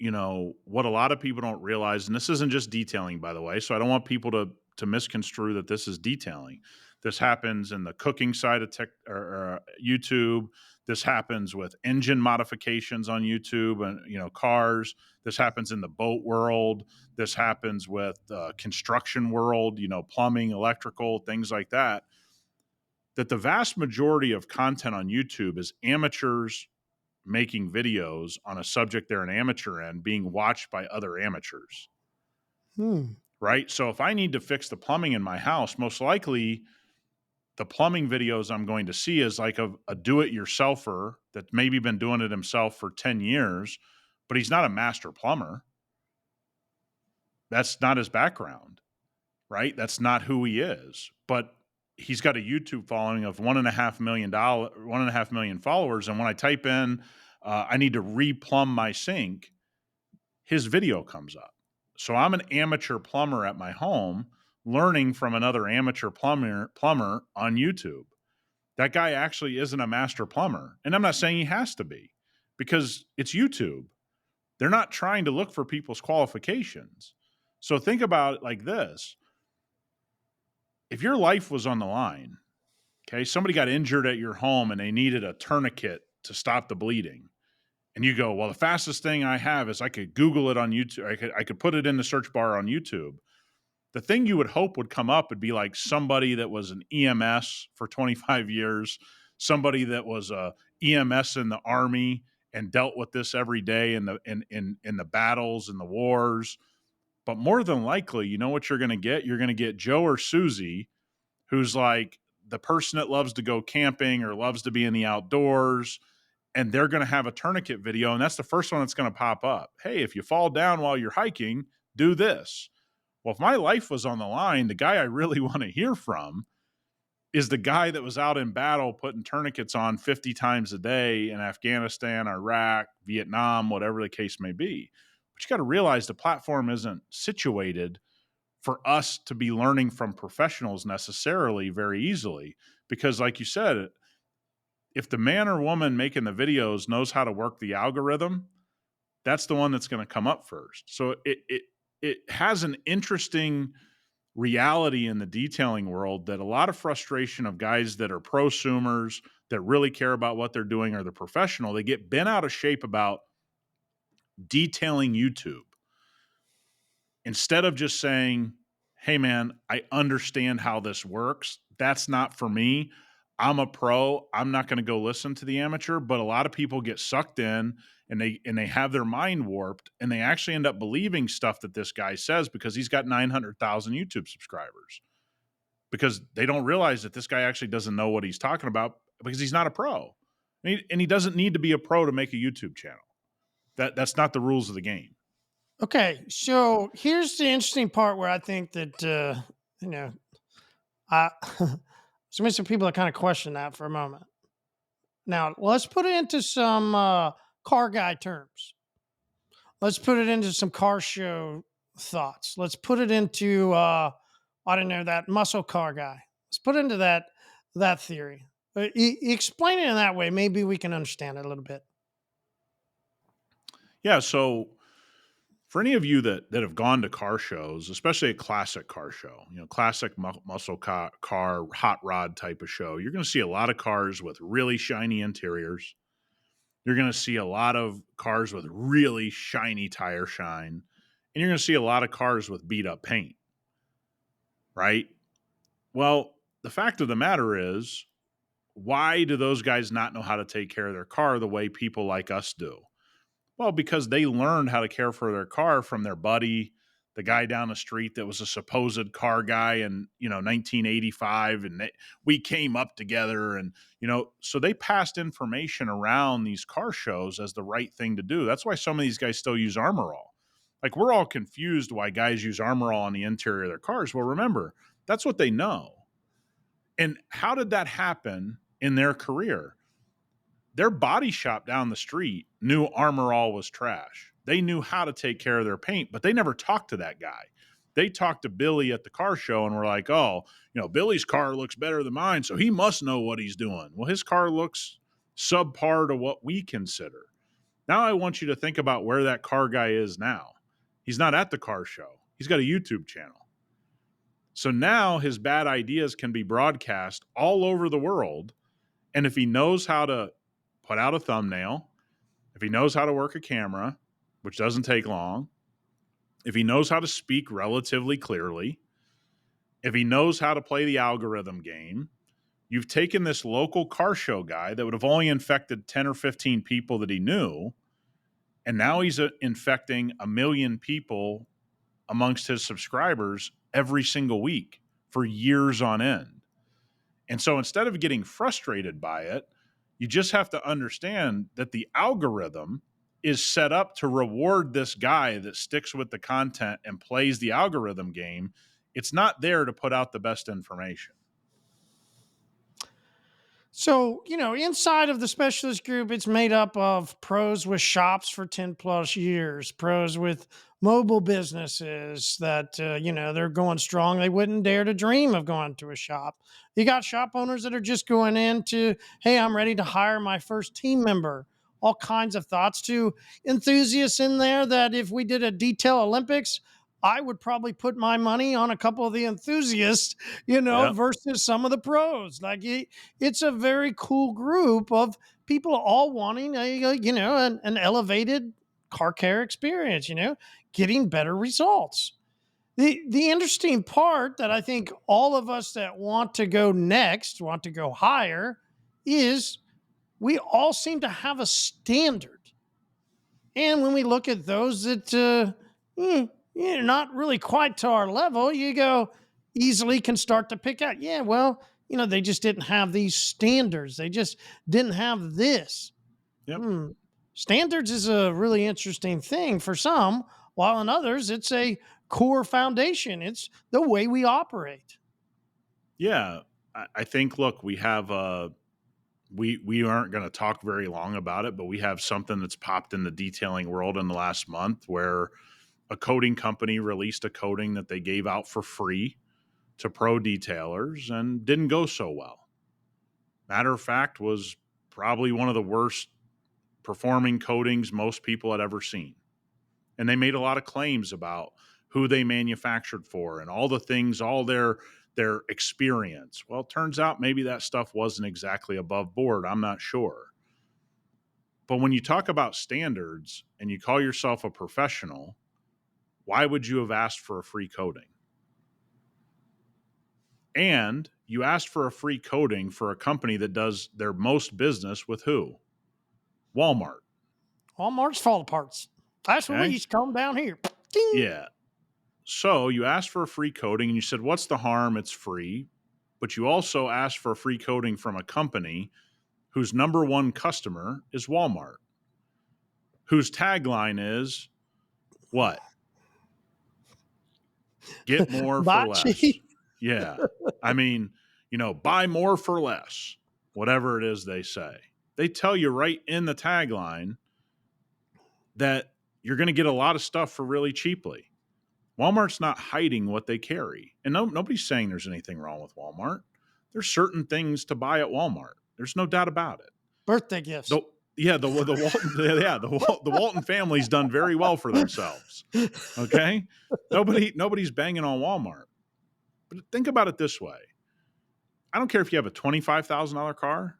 B: what a lot of people don't realize, and this isn't just detailing, by the way. So I don't want people to misconstrue that this is detailing. This happens in the cooking side of tech or YouTube. This happens with engine modifications on YouTube and cars. This happens in the boat world. This happens with construction world. Plumbing, electrical, things like that. That the vast majority of content on YouTube is amateurs making videos on a subject they're an amateur in being watched by other amateurs,
A: Hmm.
B: right? So if I need to fix the plumbing in my house, most likely the plumbing videos I'm going to see is like a do-it-yourselfer that's maybe been doing it himself for 10 years, but he's not a master plumber. That's not his background, right? That's not who he is. But he's got a YouTube following of $1.5 million followers. And when I type in, I need to replumb my sink, his video comes up. So I'm an amateur plumber at my home learning from another amateur plumber on YouTube. That guy actually isn't a master plumber. And I'm not saying he has to be because it's YouTube. They're not trying to look for people's qualifications. So think about it like this. If your life was on the line, okay, somebody got injured at your home and they needed a tourniquet to stop the bleeding. And you go, well, the fastest thing I have is I could Google it on YouTube. I could put it in the search bar on YouTube. The thing you would hope would come up would be like somebody that was an EMS for 25 years, somebody that was a EMS in the army and dealt with this every day in the battles and the wars. But more than likely, you know what you're going to get? You're going to get Joe or Susie, who's like the person that loves to go camping or loves to be in the outdoors, and they're going to have a tourniquet video, and that's the first one that's going to pop up. Hey, if you fall down while you're hiking, do this. Well, if my life was on the line, the guy I really want to hear from is the guy that was out in battle putting tourniquets on 50 times a day in Afghanistan, Iraq, Vietnam, whatever the case may be. But you got to realize the platform isn't situated for us to be learning from professionals necessarily very easily. Because, like you said, if the man or woman making the videos knows how to work the algorithm, that's the one that's going to come up first. So it has an interesting reality in the detailing world that a lot of frustration of guys that are prosumers that really care about what they're doing or the professional, they get bent out of shape about detailing YouTube instead of just saying, hey man, I understand how this works. That's not for me. I'm a pro. I'm not going to go listen to the amateur, but a lot of people get sucked in and they have their mind warped and they actually end up believing stuff that this guy says because he's got 900,000 YouTube subscribers. Because they don't realize that this guy actually doesn't know what he's talking about because he's not a pro. And he doesn't need to be a pro to make a YouTube channel. That's not the rules of the game.
A: Okay, so here's the interesting part where I think that you know, I so many people that kind of question that for a moment. Now, let's put it into some car guy terms. Let's put it into some car show thoughts. Let's put it into I don't know, that muscle car guy. Let's put it into that theory. Explain it in that way. Maybe we can understand it a little bit.
B: Yeah. So For any of you that have gone to car shows, especially a classic car show, classic muscle car, hot rod type of show, you're going to see a lot of cars with really shiny interiors. You're going to see a lot of cars with really shiny tire shine, and you're going to see a lot of cars with beat up paint, right? Well, the fact of the matter is, why do those guys not know how to take care of their car the way people like us do? Well, because they learned how to care for their car from their buddy, the guy down the street that was a supposed car guy in, 1985, and we came up together, and so they passed information around these car shows as the right thing to do. That's why some of these guys still use Armor All. Like, we're all confused why guys use Armor All on the interior of their cars. Well, remember, that's what they know. And how did that happen in their career? Their body shop down the street knew Armor All was trash. They knew how to take care of their paint, but they never talked to that guy. They talked to Billy at the car show and were like, oh, Billy's car looks better than mine, so he must know what he's doing. Well, his car looks subpar to what we consider. Now I want you to think about where that car guy is now. He's not at the car show. He's got a YouTube channel. So now his bad ideas can be broadcast all over the world. And if he knows how to put out a thumbnail, if he knows how to work a camera, which doesn't take long, if he knows how to speak relatively clearly, if he knows how to play the algorithm game, you've taken this local car show guy that would have only infected 10 or 15 people that he knew, and now he's infecting 1 million people amongst his subscribers every single week for years on end. And so instead of getting frustrated by it, you just have to understand that the algorithm is set up to reward this guy that sticks with the content and plays the algorithm game. It's not there to put out the best information.
A: So, inside of the specialist group, it's made up of pros with shops for 10 plus years, pros with mobile businesses that, they're going strong. They wouldn't dare to dream of going to a shop. You got shop owners that are just going into, hey, I'm ready to hire my first team member. All kinds of thoughts, to enthusiasts in there that if we did a detail Olympics, I would probably put my money on a couple of the enthusiasts,
B: Yeah.
A: versus some of the pros. Like, it's a very cool group of people all wanting an elevated car care experience, getting better results. The interesting part that I think all of us that want to go next, want to go higher, is we all seem to have a standard. And when we look at those that not really quite to our level, you go easily can start to pick out, yeah, well, they just didn't have these standards. They just didn't have this.
B: Yep.
A: Standards is a really interesting thing for some, while in others, it's a core foundation. It's the way we operate.
B: Yeah. I think, look, we have we aren't going to talk very long about it, but we have something that's popped in the detailing world in the last month where a coating company released a coating that they gave out for free to pro detailers and didn't go so well. Matter of fact, was probably one of the worst performing coatings most people had ever seen. And they made a lot of claims about who they manufactured for and all the things, all their experience. Well, it turns out maybe that stuff wasn't exactly above board. I'm not sure. But when you talk about standards and you call yourself a professional, why would you have asked for a free coating? And you asked for a free coating for a company that does their most business with who? Walmart.
A: Walmart's fall parts. That's what we
B: Okay.
A: used to call them down here. Ding.
B: Yeah. So you asked for a free coating and you said, what's the harm? It's free. But you also asked for a free coating from a company whose number one customer is Walmart, whose tagline is what? Get more for
A: Buy
B: less.
A: cheap.
B: Yeah. I mean, buy more for less, whatever it is they say. They tell you right in the tagline that you're going to get a lot of stuff for really cheaply. Walmart's not hiding what they carry. And nobody's saying there's anything wrong with Walmart. There's certain things to buy at Walmart. There's no doubt about it.
A: Birthday gifts.
B: Yeah, the Walton yeah, the Walton family's done very well for themselves, okay? Nobody's banging on Walmart. But think about it this way. I don't care if you have a $25,000 car,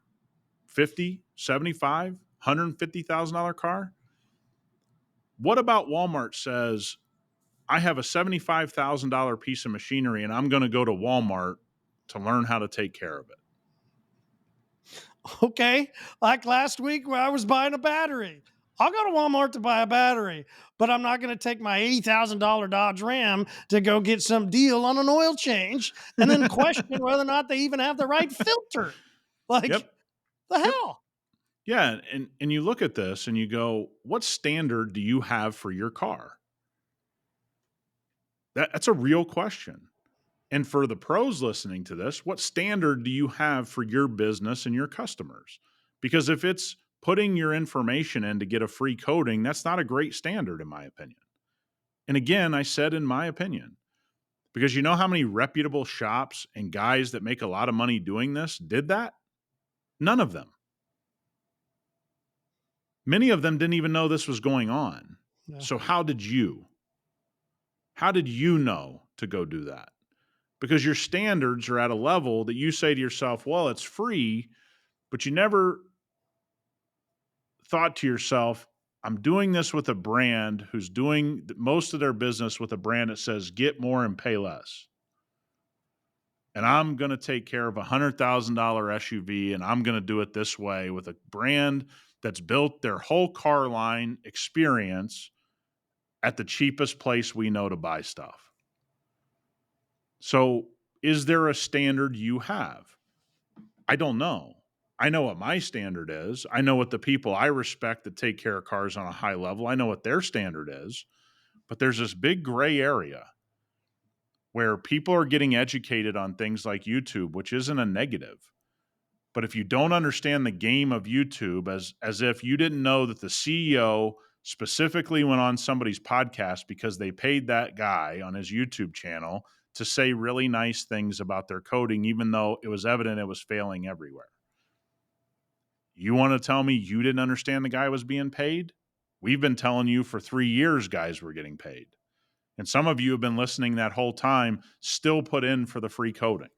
B: 50, 75, $150,000 car. What about Walmart says, I have a $75,000 piece of machinery and I'm going to go to Walmart to learn how to take care of it.
A: Okay. Like last week where I was buying a battery. I'll go to Walmart to buy a battery, but I'm not going to take my $80,000 Dodge Ram to go get some deal on an oil change and then question whether or not they even have the right filter. Like,
B: Yep.
A: the
B: Yep.
A: hell?
B: Yeah, and you look at this and you go, what standard do you have for your car? That's a real question. And for the pros listening to this, what standard do you have for your business and your customers? Because if it's putting your information in to get a free coating, that's not a great standard, in my opinion. And again, I said in my opinion, because you know how many reputable shops and guys that make a lot of money doing this did that? None of them. Many of them didn't even know this was going on.
A: Yeah.
B: So how did you? How did you know to go do that? Because your standards are at a level that you say to yourself, well, it's free, but you never thought to yourself, I'm doing this with a brand who's doing most of their business with a brand that says get more and pay less. And I'm going to take care of a $100,000 SUV and I'm going to do it this way with a brand that's built their whole car line experience at the cheapest place we know to buy stuff. So, is there a standard you have? I don't know. I know what my standard is. I know what the people I respect that take care of cars on a high level, I know what their standard is. But there's this big gray area where people are getting educated on things like YouTube, which isn't a negative. But if you don't understand the game of YouTube, as if you didn't know that the CEO specifically went on somebody's podcast because they paid that guy on his YouTube channel to say really nice things about their coding, even though it was evident it was failing everywhere. You want to tell me you didn't understand the guy was being paid? We've been telling you for 3 years guys were getting paid. And some of you have been listening that whole time, still put in for the free coding.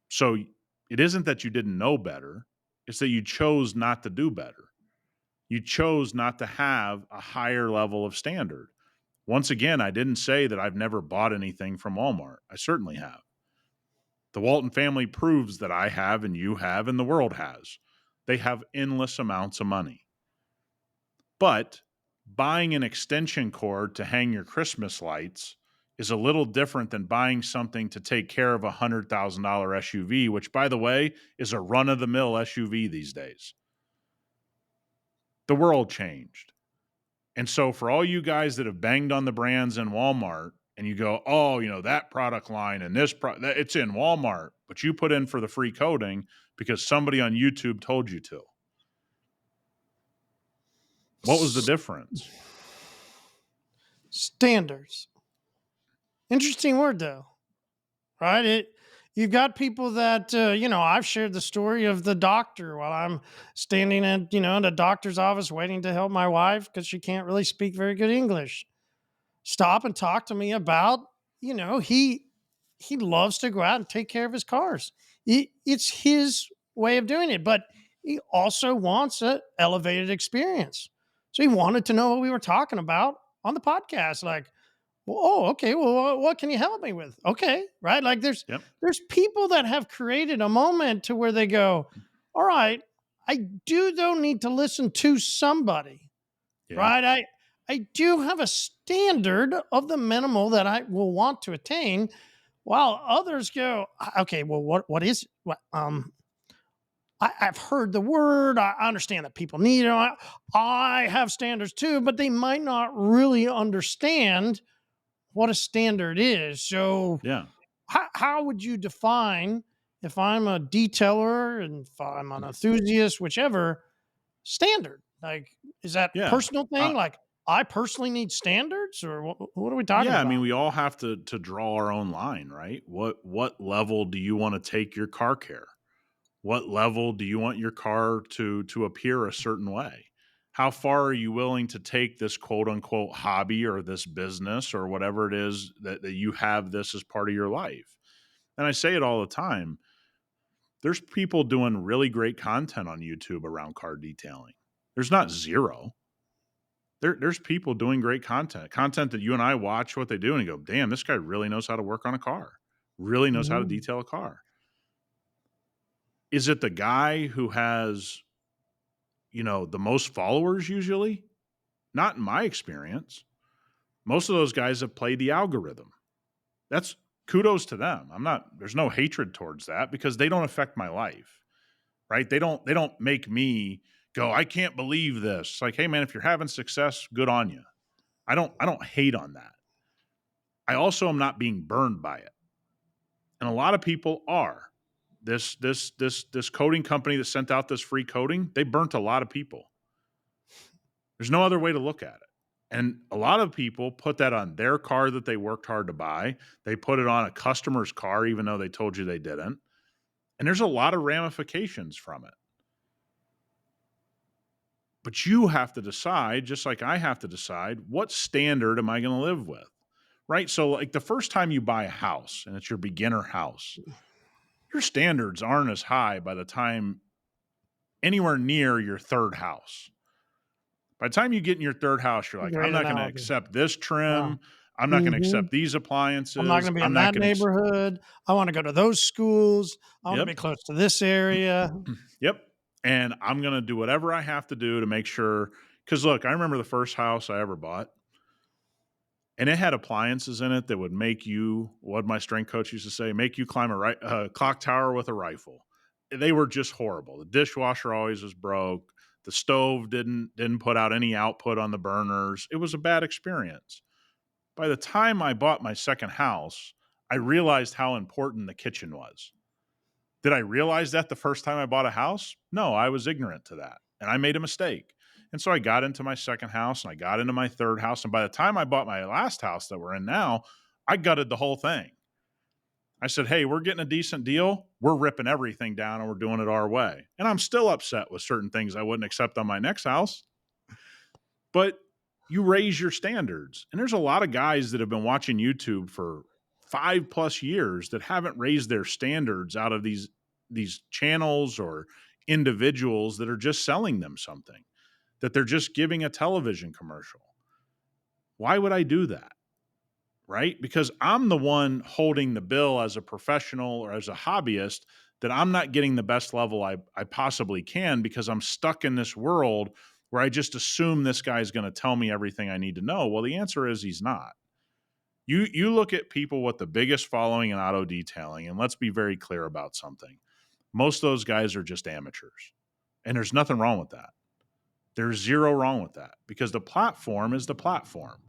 B: So it isn't that you didn't know better, it's that you chose not to do better. You chose not to have a higher level of standard. Once again, I didn't say that I've never bought anything from Walmart. I certainly have. The Walton family proves that I have and you have and the world has. They have endless amounts of money. But buying an extension cord to hang your Christmas lights is a little different than buying something to take care of a $100,000 SUV, which, by the way, is a run-of-the-mill SUV these days. The world changed. And so for all you guys that have banged on the brands in Walmart and you go, oh, that product line and it's in Walmart, but you put in for the free coding because somebody on YouTube told you to. What was the difference?
A: Standards. Interesting word, though, right? You've got people that, I've shared the story of the doctor while I'm standing at, in the doctor's office waiting to help my wife because she can't really speak very good English. Stop and talk to me about, he loves to go out and take care of his cars. It's his way of doing it, but he also wants an elevated experience. So he wanted to know what we were talking about on the podcast. Like, well, oh, okay. Well, what can you help me with? Okay, right. Like
B: Yep.
A: there's people that have created a moment to where they go, all right, I do though need to listen to somebody,
B: Yeah.
A: right? I do have a standard of the minimal that I will want to attain, while others go, okay, well, what is what I've heard the word. I understand that people need it. I have standards too, but they might not really understand what a standard is. So,
B: Yeah.
A: how would you define, if I'm a detailer and if I'm an enthusiast, whichever, standard? Like, is that
B: Yeah.
A: personal thing? Like, I personally need standards, or what are we talking
B: Yeah, I mean,
A: about?
B: we all have to draw our own line, right? What level do you want to take your car care? What level do you want your car to appear a certain way? How far are you willing to take this quote unquote hobby or this business or whatever it is that you have this as part of your life? And I say it all the time. There's people doing really great content on YouTube around car detailing. There's not zero. There's people doing great content that you and I watch what they do and go, damn, this guy really knows how to work on a car, really knows how to
A: Mhm.
B: detail a car. Is it the guy who has, the most followers usually? Not in my experience. Most of those guys have played the algorithm. That's kudos to them. There's no hatred towards that because they don't affect my life, right? They don't make me go, I can't believe this. It's like, hey man, if you're having success, good on you. I don't hate on that. I also am not being burned by it. And a lot of people are. This coding company that sent out this free coding, they burnt a lot of people. There's no other way to look at it. And a lot of people put that on their car that they worked hard to buy. They put it on a customer's car, even though they told you they didn't. And there's a lot of ramifications from it. But you have to decide, just like I have to decide, what standard am I going to live with? Right. So, like the first time you buy a house and it's your beginner house, your standards aren't as high by the time anywhere near your third house. By the time you get in your third house, you're like, I'm
A: Great
B: not going to
A: analogy.
B: accept this
A: Wow.
B: trim. I'm not going to
A: Mhm.
B: accept these
A: I'm not
B: appliances.
A: gonna be
B: I'm
A: in
B: not
A: that
B: going to.
A: neighborhood. I wanna go to those schools. I wanna be
B: Yep.
A: close to this area.
B: Yep. And I'm going to do whatever I have to do to make sure. Because look, I remember the first house I ever bought, and it had appliances in it that would make you, what my strength coach used to say, make you climb a clock tower with a rifle. They were just horrible. The dishwasher always was broke. The stove didn't put out any output on the burners. It was a bad experience. By the time I bought my second house, I realized how important the kitchen was. Did I realize that the first time I bought a house? No, I was ignorant to that. And I made a mistake. And so I got into my second house and I got into my third house. And by the time I bought my last house that we're in now, I gutted the whole thing. I said, hey, we're getting a decent deal. We're ripping everything down and we're doing it our way. And I'm still upset with certain things I wouldn't accept on my next house. But you raise your standards. And there's a lot of guys that have been watching YouTube for 5+ years that haven't raised their standards out of these channels or individuals that are just selling them something, that they're just giving a television commercial. Why would I do that? Right? Because I'm the one holding the bill as a professional or as a hobbyist that I'm not getting the best level I possibly can because I'm stuck in this world where I just assume this guy's going to tell me everything I need to know. Well, the answer is he's not. You look at people with the biggest following in auto detailing, and let's be very clear about something. Most of those guys are just amateurs. And there's nothing wrong with that. There's zero wrong with that because the platform is the platform.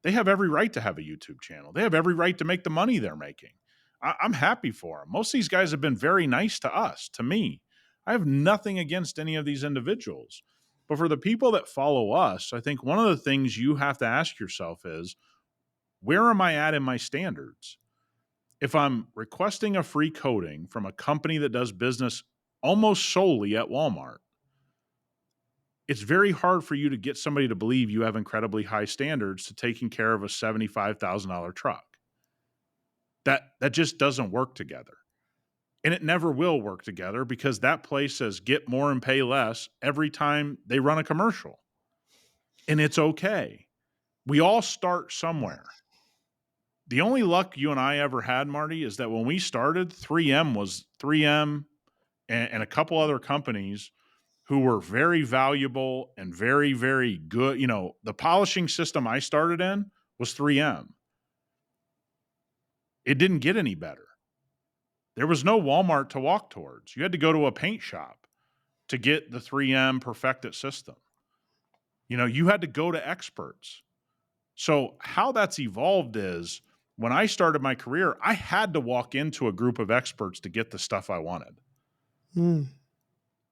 B: They have every right to have a YouTube channel. They have every right to make the money they're making. I'm happy for them. Most of these guys have been very nice to us, to me. I have nothing against any of these individuals. But for the people that follow us, I think one of the things you have to ask yourself is, where am I at in my standards? If I'm requesting a free coding from a company that does business almost solely at Walmart, it's very hard for you to get somebody to believe you have incredibly high standards to taking care of a $75,000 truck. That just doesn't work together. And it never will work together because that place says get more and pay less every time they run a commercial. And it's okay. We all start somewhere. The only luck you and I ever had, Marty, is that when we started, 3M was 3M and a couple other companies who were very valuable and very, very good. The polishing system I started in was 3M. It didn't get any better. There was no Walmart to walk towards. You had to go to a paint shop to get the 3M perfected system. You had to go to experts. So how that's evolved is when I started my career, I had to walk into a group of experts to get the stuff I wanted.
A: Mm.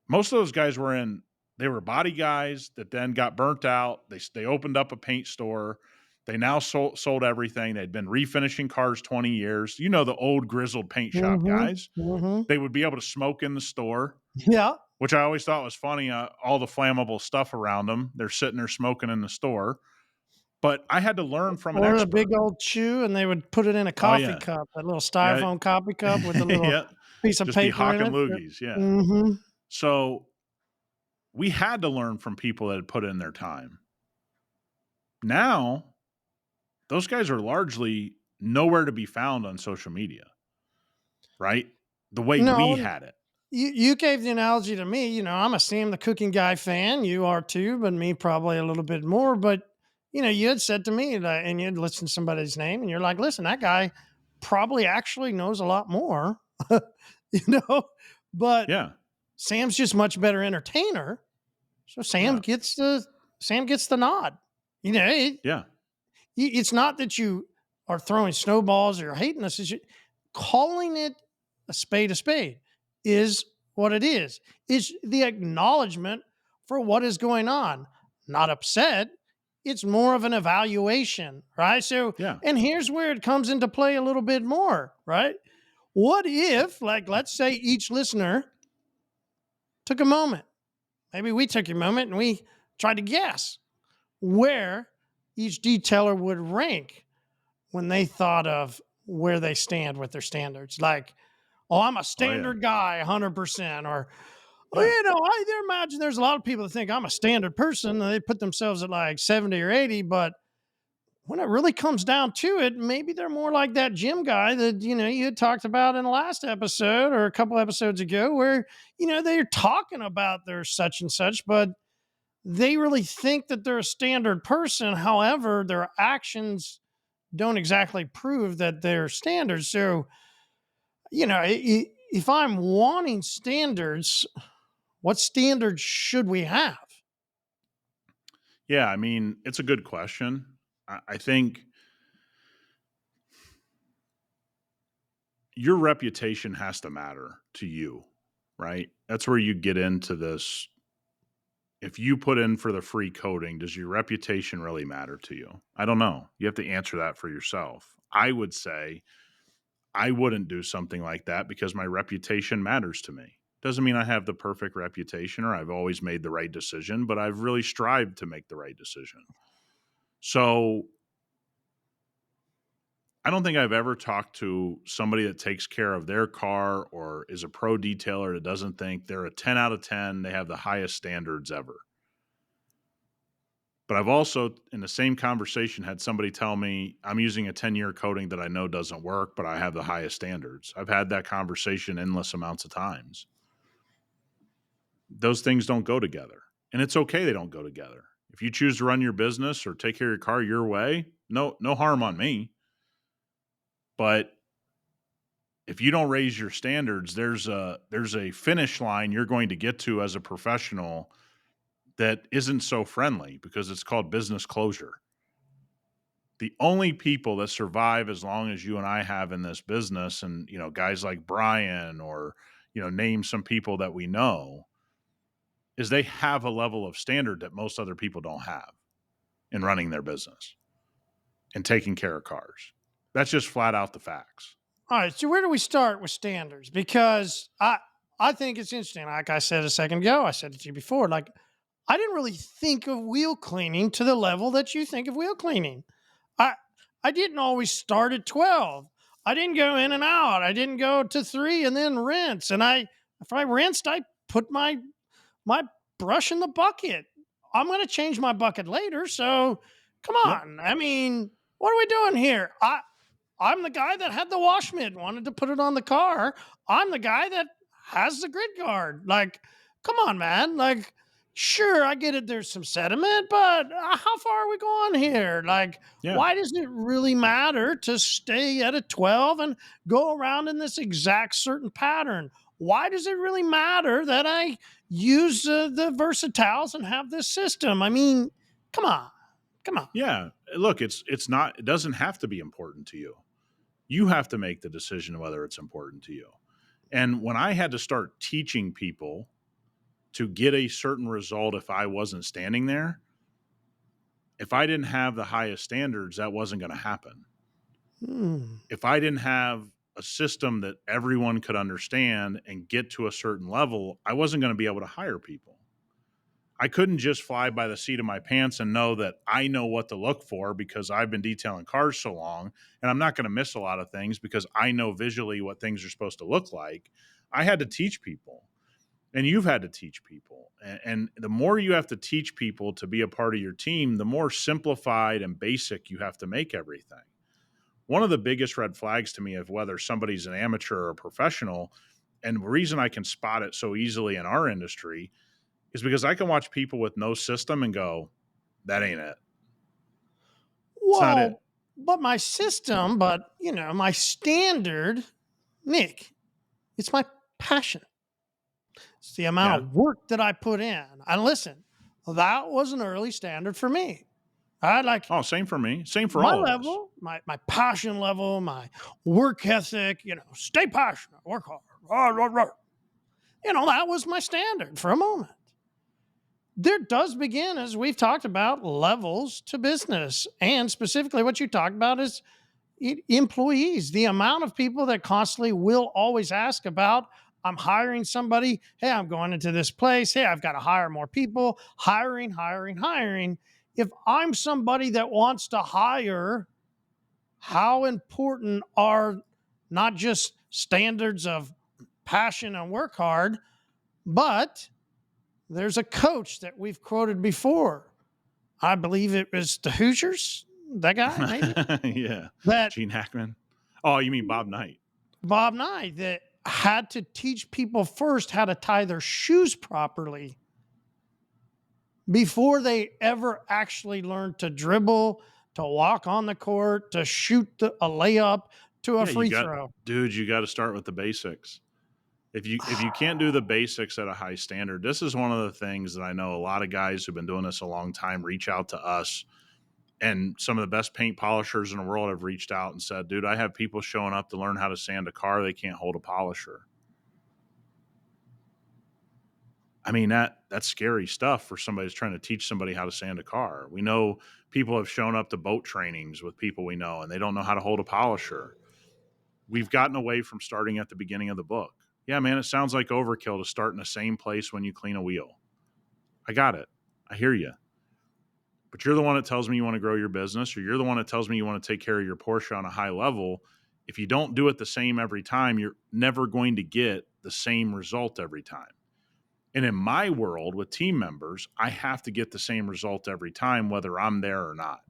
B: Most of those guys they were body guys that then got burnt out. They opened up a paint store. They now sold everything. They'd been refinishing cars 20 years. You know, the old grizzled paint shop
A: Mm-hmm.
B: guys.
A: Mm-hmm.
B: They would be able to smoke in the store,
A: Yeah.
B: which I always thought was funny. All the flammable stuff around them. They're sitting there smoking in the store. But I had to learn from an
A: Or a
B: expert.
A: big old chew, and they would put it in a
B: Oh,
A: coffee
B: yeah.
A: cup, that little
B: Yeah.
A: styrofoam coffee cup with a little
B: Yeah.
A: piece of
B: Just be
A: paper in
B: hawking
A: it.
B: loogies. Yeah.
A: Mm-hmm.
B: So we had to learn from people that had put in their time. Now, those guys are largely nowhere to be found on social media, right? The way we
A: No,
B: had it.
A: you gave the analogy to me. I'm a Sam the Cooking Guy fan. You are too, but me probably a little bit more. But you had said to me that, and you'd listen to somebody's name, and you're like, "Listen, that guy probably actually knows a lot more," you know. But
B: Yeah.
A: Sam's just much better entertainer, so Sam
B: Yeah.
A: gets the nod.
B: Yeah.
A: It's not that you are throwing snowballs or you're hating us. Calling it a spade is what it is. It's the acknowledgement for what is going on. Not upset. It's more of an evaluation, right? So,
B: Yeah.
A: and here's where it comes into play a little bit more, right? What if, like, let's say each listener took a moment? Maybe we took a moment and we tried to guess where each detailer would rank when they thought of where they stand with their standards. Like, oh, I'm a
B: Oh, yeah.
A: standard guy, 100%. Or, oh,
B: Yeah.
A: I imagine there's a lot of people that think I'm a standard person and they put themselves at like 70 or 80. But when it really comes down to it, maybe they're more like that gym guy that, you had talked about in the last episode or a couple episodes ago where, they're talking about their such and such, but they really think that they're a standard person. However, their actions don't exactly prove that they're standards. So, if I'm wanting standards, what standards should we have?
B: Yeah. I mean, it's a good question. I think your reputation has to matter to you, right? That's where you get into this. If you put in for the free coating, does your reputation really matter to you? I don't know. You have to answer that for yourself. I would say I wouldn't do something like that because my reputation matters to me. Doesn't mean I have the perfect reputation or I've always made the right decision, but I've really strived to make the right decision. So I don't think I've ever talked to somebody that takes care of their car or is a pro detailer that doesn't think they're a 10 out of 10. They have the highest standards ever. But I've also, in the same conversation, had somebody tell me I'm using a 10-year coating that I know doesn't work, but I have the highest standards. I've had that conversation endless amounts of times. Those things don't go together. And it's okay they don't go together. If you choose to run your business or take care of your car your way, no harm on me. But if you don't raise your standards, there's a finish line you're going to get to as a professional that isn't so friendly because it's called business closure. The only people that survive as long as you and I have in this business, and guys like Brian or name some people that we know, is they have a level of standard that most other people don't have in running their business and taking care of cars. That's just flat out the facts.
A: All right. So where do we start with standards? Because I think it's interesting. Like I said a second ago, I said it to you before. Like, I didn't really think of wheel cleaning to the level that you think of wheel cleaning. I I didn't always start at 12. I didn't go in and out. I didn't go to 3 and then rinse. And if I rinsed, I put my brush in the bucket. I'm going to change my bucket later. So come
B: Yep.
A: on. I mean, what are we doing here? I'm the guy that had the wash mitt, wanted to put it on the car. I'm the guy that has the grid guard. Like, come on, man. Like, sure, I get it. There's some sediment, but how far are we going here? Like,
B: Yeah.
A: why does it really matter to stay at a 12 and go around in this exact certain pattern? Why does it really matter that I use the versatiles and have this system? I mean, come on, come on.
B: Yeah. Look, it's not, it doesn't have to be important to you. You have to make the decision whether it's important to you. And when I had to start teaching people to get a certain result if I wasn't standing there, If I didn't have the highest standards, that wasn't going to happen.
A: Hmm.
B: If I didn't have a system that everyone could understand and get to a certain level, I wasn't going to be able to hire people. I couldn't just fly by the seat of my pants and know that I know what to look for because I've been detailing cars so long, and I'm not going to miss a lot of things because I know visually what things are supposed to look like. I had to teach people, and you've had to teach people. And the more you have to teach people to be a part of your team, the more simplified and basic you have to make everything. One of the biggest red flags to me of whether somebody's an amateur or a professional, and the reason I can spot it so easily in our industry is because I can watch people with no system and go, that ain't it. It's not it.
A: Well, but my system, my standard, Nick, it's my passion. It's the amount
B: Yeah.
A: of work that I put in. And listen, that was an early standard for me. I like
B: Oh, same for me. Same for
A: my
B: all of us.
A: level, my passion level, my work ethic, stay passionate, work hard. Rah, rah, rah. That was my standard for a moment. There does begin, as we've talked about, levels to business. And specifically, what you talked about is employees, the amount of people that constantly will always ask about, I'm hiring somebody. Hey, I'm going into this place. Hey, I've got to hire more people. Hiring, hiring, hiring. If I'm somebody that wants to hire, how important are not just standards of passion and work hard, but there's a coach that we've quoted before. I believe it was the Hoosiers, that guy, maybe,
B: Yeah.
A: that
B: Gene Hackman. Oh, you mean Bob Knight?
A: Bob Knight, that had to teach people first how to tie their shoes properly before they ever actually learned to dribble, to walk on the court, to shoot a layup, to a
B: Yeah,
A: free throw.
B: you got to start with the basics. If you can't do the basics at a high standard, this is one of the things that I know a lot of guys who've been doing this a long time reach out to us, and some of the best paint polishers in the world have reached out and said, "Dude, I have people showing up to learn how to sand a car. They can't hold a polisher." I mean, that's scary stuff for somebody who's trying to teach somebody how to sand a car. We know people have shown up to boat trainings with people we know, and they don't know how to hold a polisher. We've gotten away from starting at the beginning of the book. Yeah, man, it sounds like overkill to start in the same place when you clean a wheel. I got it. I hear you. But you're the one that tells me you want to grow your business, or you're the one that tells me you want to take care of your Porsche on a high level. If you don't do it the same every time, you're never going to get the same result every time. And in my world with team members, I have to get the same result every time, whether I'm there or not.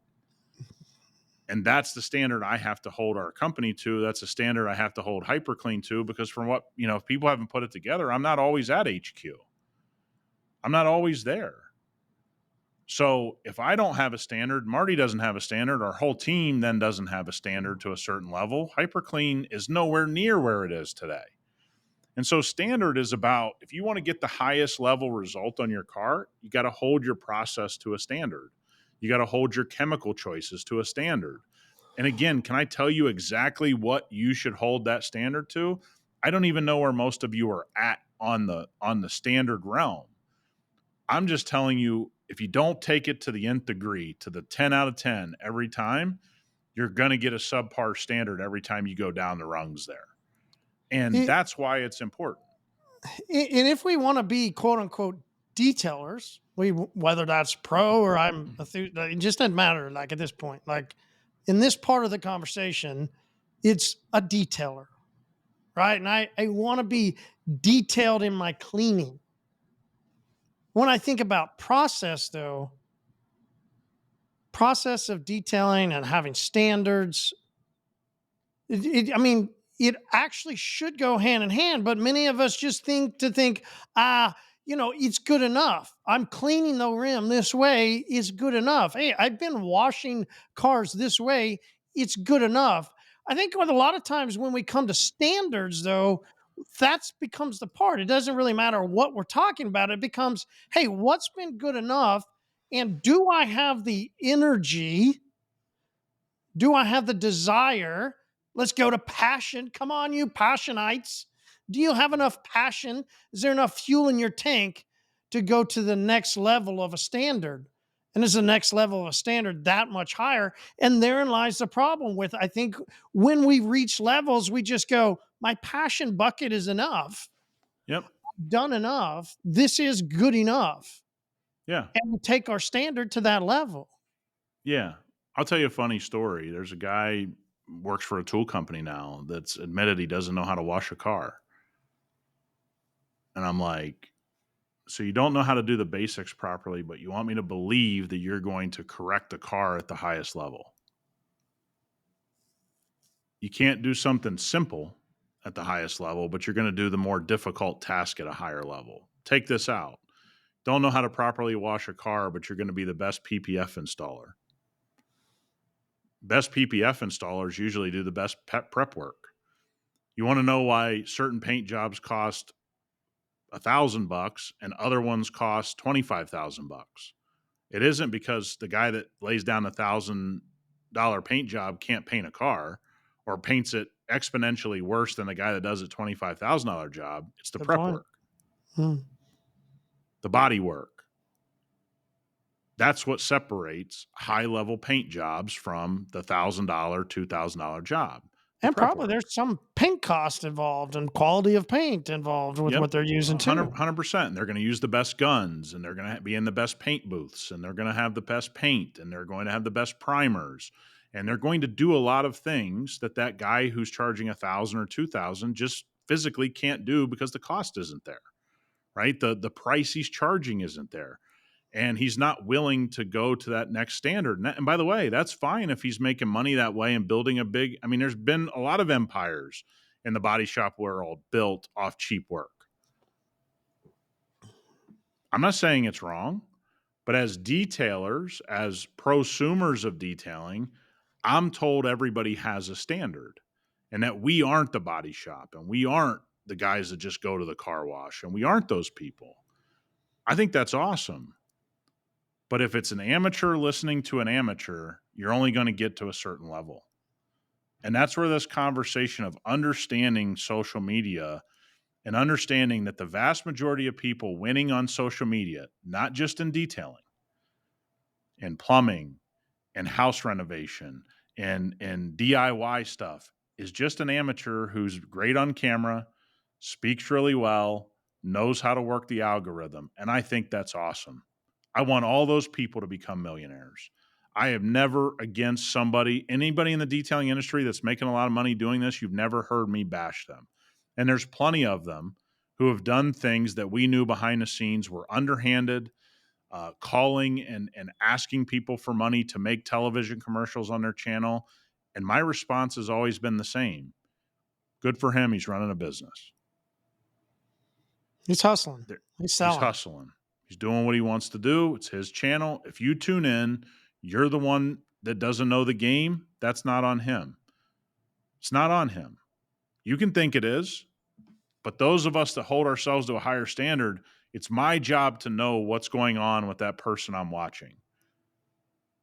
B: And that's the standard I have to hold our company to. That's a standard I have to hold hyperCLEAN to, because from what, if people haven't put it together, I'm not always at HQ. I'm not always there. So if I don't have a standard, Marty doesn't have a standard, our whole team then doesn't have a standard to a certain level, hyperCLEAN is nowhere near where it is today. And so standard is about, if you want to get the highest level result on your car, you got to hold your process to a standard. You got to hold your chemical choices to a standard. And again, can I tell you exactly what you should hold that standard to? I don't even know where most of you are at on the standard realm. I'm just telling you, if you don't take it to the nth degree, to the 10 out of 10 every time, you're going to get a subpar standard every time you go down the rungs there. And
A: And
B: that's why it's important.
A: if we want to be quote unquote detailers, whether that's pro or it just doesn't matter. Like at this point, like in this part of the conversation, it's a detailer, right? And I want to be detailed in my cleaning. When I think about process, though, process of detailing and having standards, I mean, it actually should go hand in hand, but many of us just think, it's good enough. I'm cleaning the rim this way is good enough. Hey, I've been washing cars this way. It's good enough. I think with a lot of times when we come to standards, though, that becomes the part. It doesn't really matter what we're talking about. It becomes, hey, what's been good enough? And do I have the energy? Do I have the desire? Let's go to passion. Come on, you passionites. Do you have enough passion? Is there enough fuel in your tank to go to the next level of a standard? And it's the next level of a standard that much higher. And therein lies the problem with, I think, when we reach levels, we just go, my passion bucket is enough,
B: Yep.
A: done enough. This is good enough.
B: Yeah.
A: And we take our standard to that level.
B: Yeah. I'll tell you a funny story. There's a guy works for a tool company now that's admitted he doesn't know how to wash a car. And I'm like, so you don't know how to do the basics properly, but you want me to believe that you're going to correct the car at the highest level. You can't do something simple at the highest level, but you're going to do the more difficult task at a higher level. Take this out. Don't know how to properly wash a car, but you're going to be the best PPF installer. Best PPF installers usually do the best prep work. You want to know why certain paint jobs cost $1,000 and other ones cost $25,000? It isn't because the guy that lays down $1,000 paint job can't paint a car or paints it exponentially worse than the guy that does a $25,000 job. It's the
A: Good
B: prep
A: point.
B: work, the body work. That's what separates high level paint jobs from the $1,000, $2,000 job. The
A: And
B: prep
A: probably
B: work.
A: there's some paint cost involved and quality of paint involved with
B: Yep.
A: what they're using too.
B: 100%. They're going to use the best guns and they're going to be in the best paint booths and they're going to have the best paint and they're going to have the best primers and they're going to do a lot of things that guy who's charging 1,000 or 2,000 just physically can't do because the cost isn't there, right? The price he's charging isn't there. And he's not willing to go to that next standard. And by the way, that's fine if he's making money that way and building a big, I mean, there's been a lot of empires in the body shop world built off cheap work. I'm not saying it's wrong, but as detailers, as prosumers of detailing, I'm told everybody has a standard and that we aren't the body shop and we aren't the guys that just go to the car wash and we aren't those people. I think that's awesome. But if it's an amateur listening to an amateur, you're only going to get to a certain level. And that's where this conversation of understanding social media and understanding that the vast majority of people winning on social media, not just in detailing, in plumbing and house renovation and DIY stuff, is just an amateur who's great on camera, speaks really well, knows how to work the algorithm. And I think that's awesome. I want all those people to become millionaires. I have never against anybody in the detailing industry that's making a lot of money doing this, you've never heard me bash them. And there's plenty of them who have done things that we knew behind the scenes were underhanded, calling and asking people for money to make television commercials on their channel. And my response has always been the same. Good for him. He's running a business.
A: He's hustling. He's selling.
B: He's hustling. He's doing what he wants to do. It's his channel. If you tune in, you're the one that doesn't know the game. That's not on him. It's not on him. You can think it is, but those of us that hold ourselves to a higher standard, it's my job to know what's going on with that person I'm watching.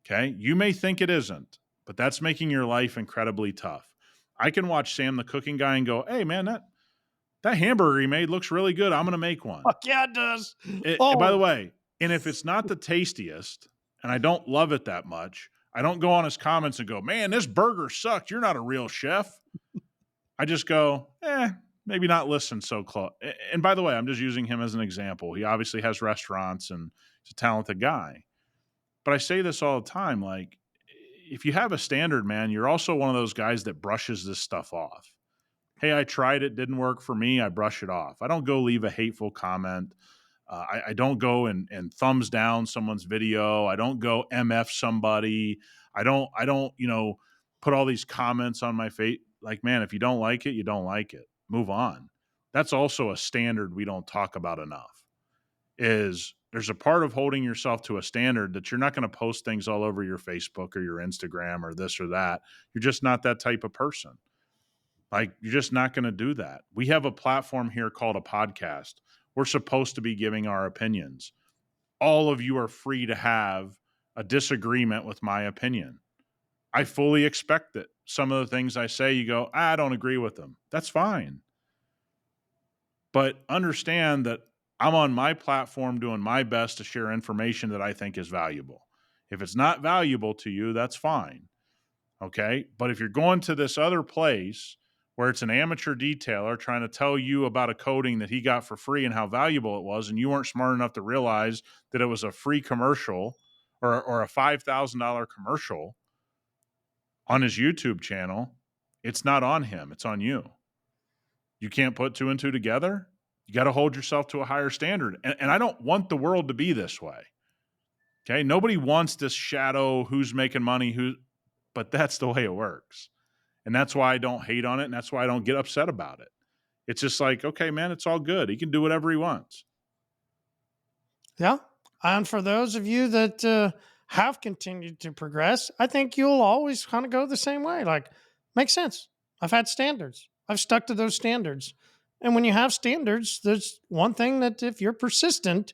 B: Okay? You may think it isn't, but that's making your life incredibly tough. I can watch Sam the cooking guy and go, hey, man, that hamburger he made looks really good. I'm going to make one.
A: Fuck yeah, it does.
B: By the way, and if it's not the tastiest and I don't love it that much, I don't go on his comments and go, man, this burger sucked. You're not a real chef. I just go, maybe not listen so close. And by the way, I'm just using him as an example. He obviously has restaurants and he's a talented guy. But I say this all the time, like, if you have a standard, man, you're also one of those guys that brushes this stuff off. Hey, I tried it, didn't work for me. I brush it off. I don't go leave a hateful comment. I don't go and thumbs down someone's video. I don't go MF somebody. I don't, put all these comments on my face. Like, man, if you don't like it, you don't like it. Move on. That's also a standard we don't talk about enough. Is there's a part of holding yourself to a standard that you're not going to post things all over your Facebook or your Instagram or this or that. You're just not that type of person. Like, you're just not going to do that. We have a platform here called a podcast. We're supposed to be giving our opinions. All of you are free to have a disagreement with my opinion. I fully expect that some of the things I say, you go, I don't agree with them. That's fine. But understand that I'm on my platform doing my best to share information that I think is valuable. If it's not valuable to you, that's fine. Okay. But if you're going to this other place where it's an amateur detailer trying to tell you about a coating that he got for free and how valuable it was, and you weren't smart enough to realize that it was a free commercial or a $5,000 commercial on his YouTube channel, it's not on him, it's on you. You can't put two and two together. You got to hold yourself to a higher standard. And I don't want the world to be this way. Okay. Nobody wants this shadow who's making money, but that's the way it works. And that's why I don't hate on it. And that's why I don't get upset about it. It's just like, okay, man, it's all good. He can do whatever he wants.
A: Yeah. And for those of you that have continued to progress, I think you'll always kind of go the same way. Like, makes sense. I've had standards, I've stuck to those standards. And when you have standards, there's one thing that if you're persistent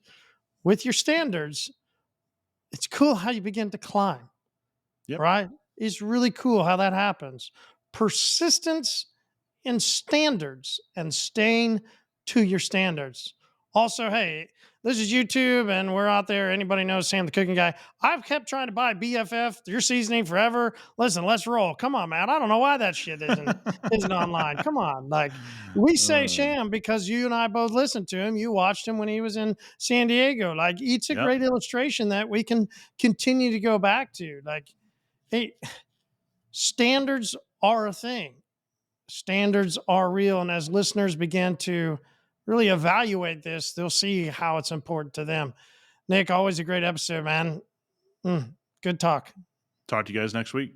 A: with your standards, it's cool how you begin to climb,
B: Yep.
A: right? It's really cool how that happens. Persistence in standards and staying to your standards. Also, hey, this is YouTube and we're out there. Anybody knows Sam the Cooking Guy? I've kept trying to buy BFF, your seasoning forever. Listen, let's roll. Come on, man. I don't know why that shit isn't online. Come on. Like we say
B: Uh,
A: Sham because you and I both listened to him. You watched him when he was in San Diego. Like it's a
B: yep.
A: great illustration that we can continue to go back to. Like, hey, standards are a thing. Standards are real. And as listeners begin to really evaluate this, they'll see how it's important to them. Nick, always a great episode, man. Good talk.
B: Talk to you guys next week.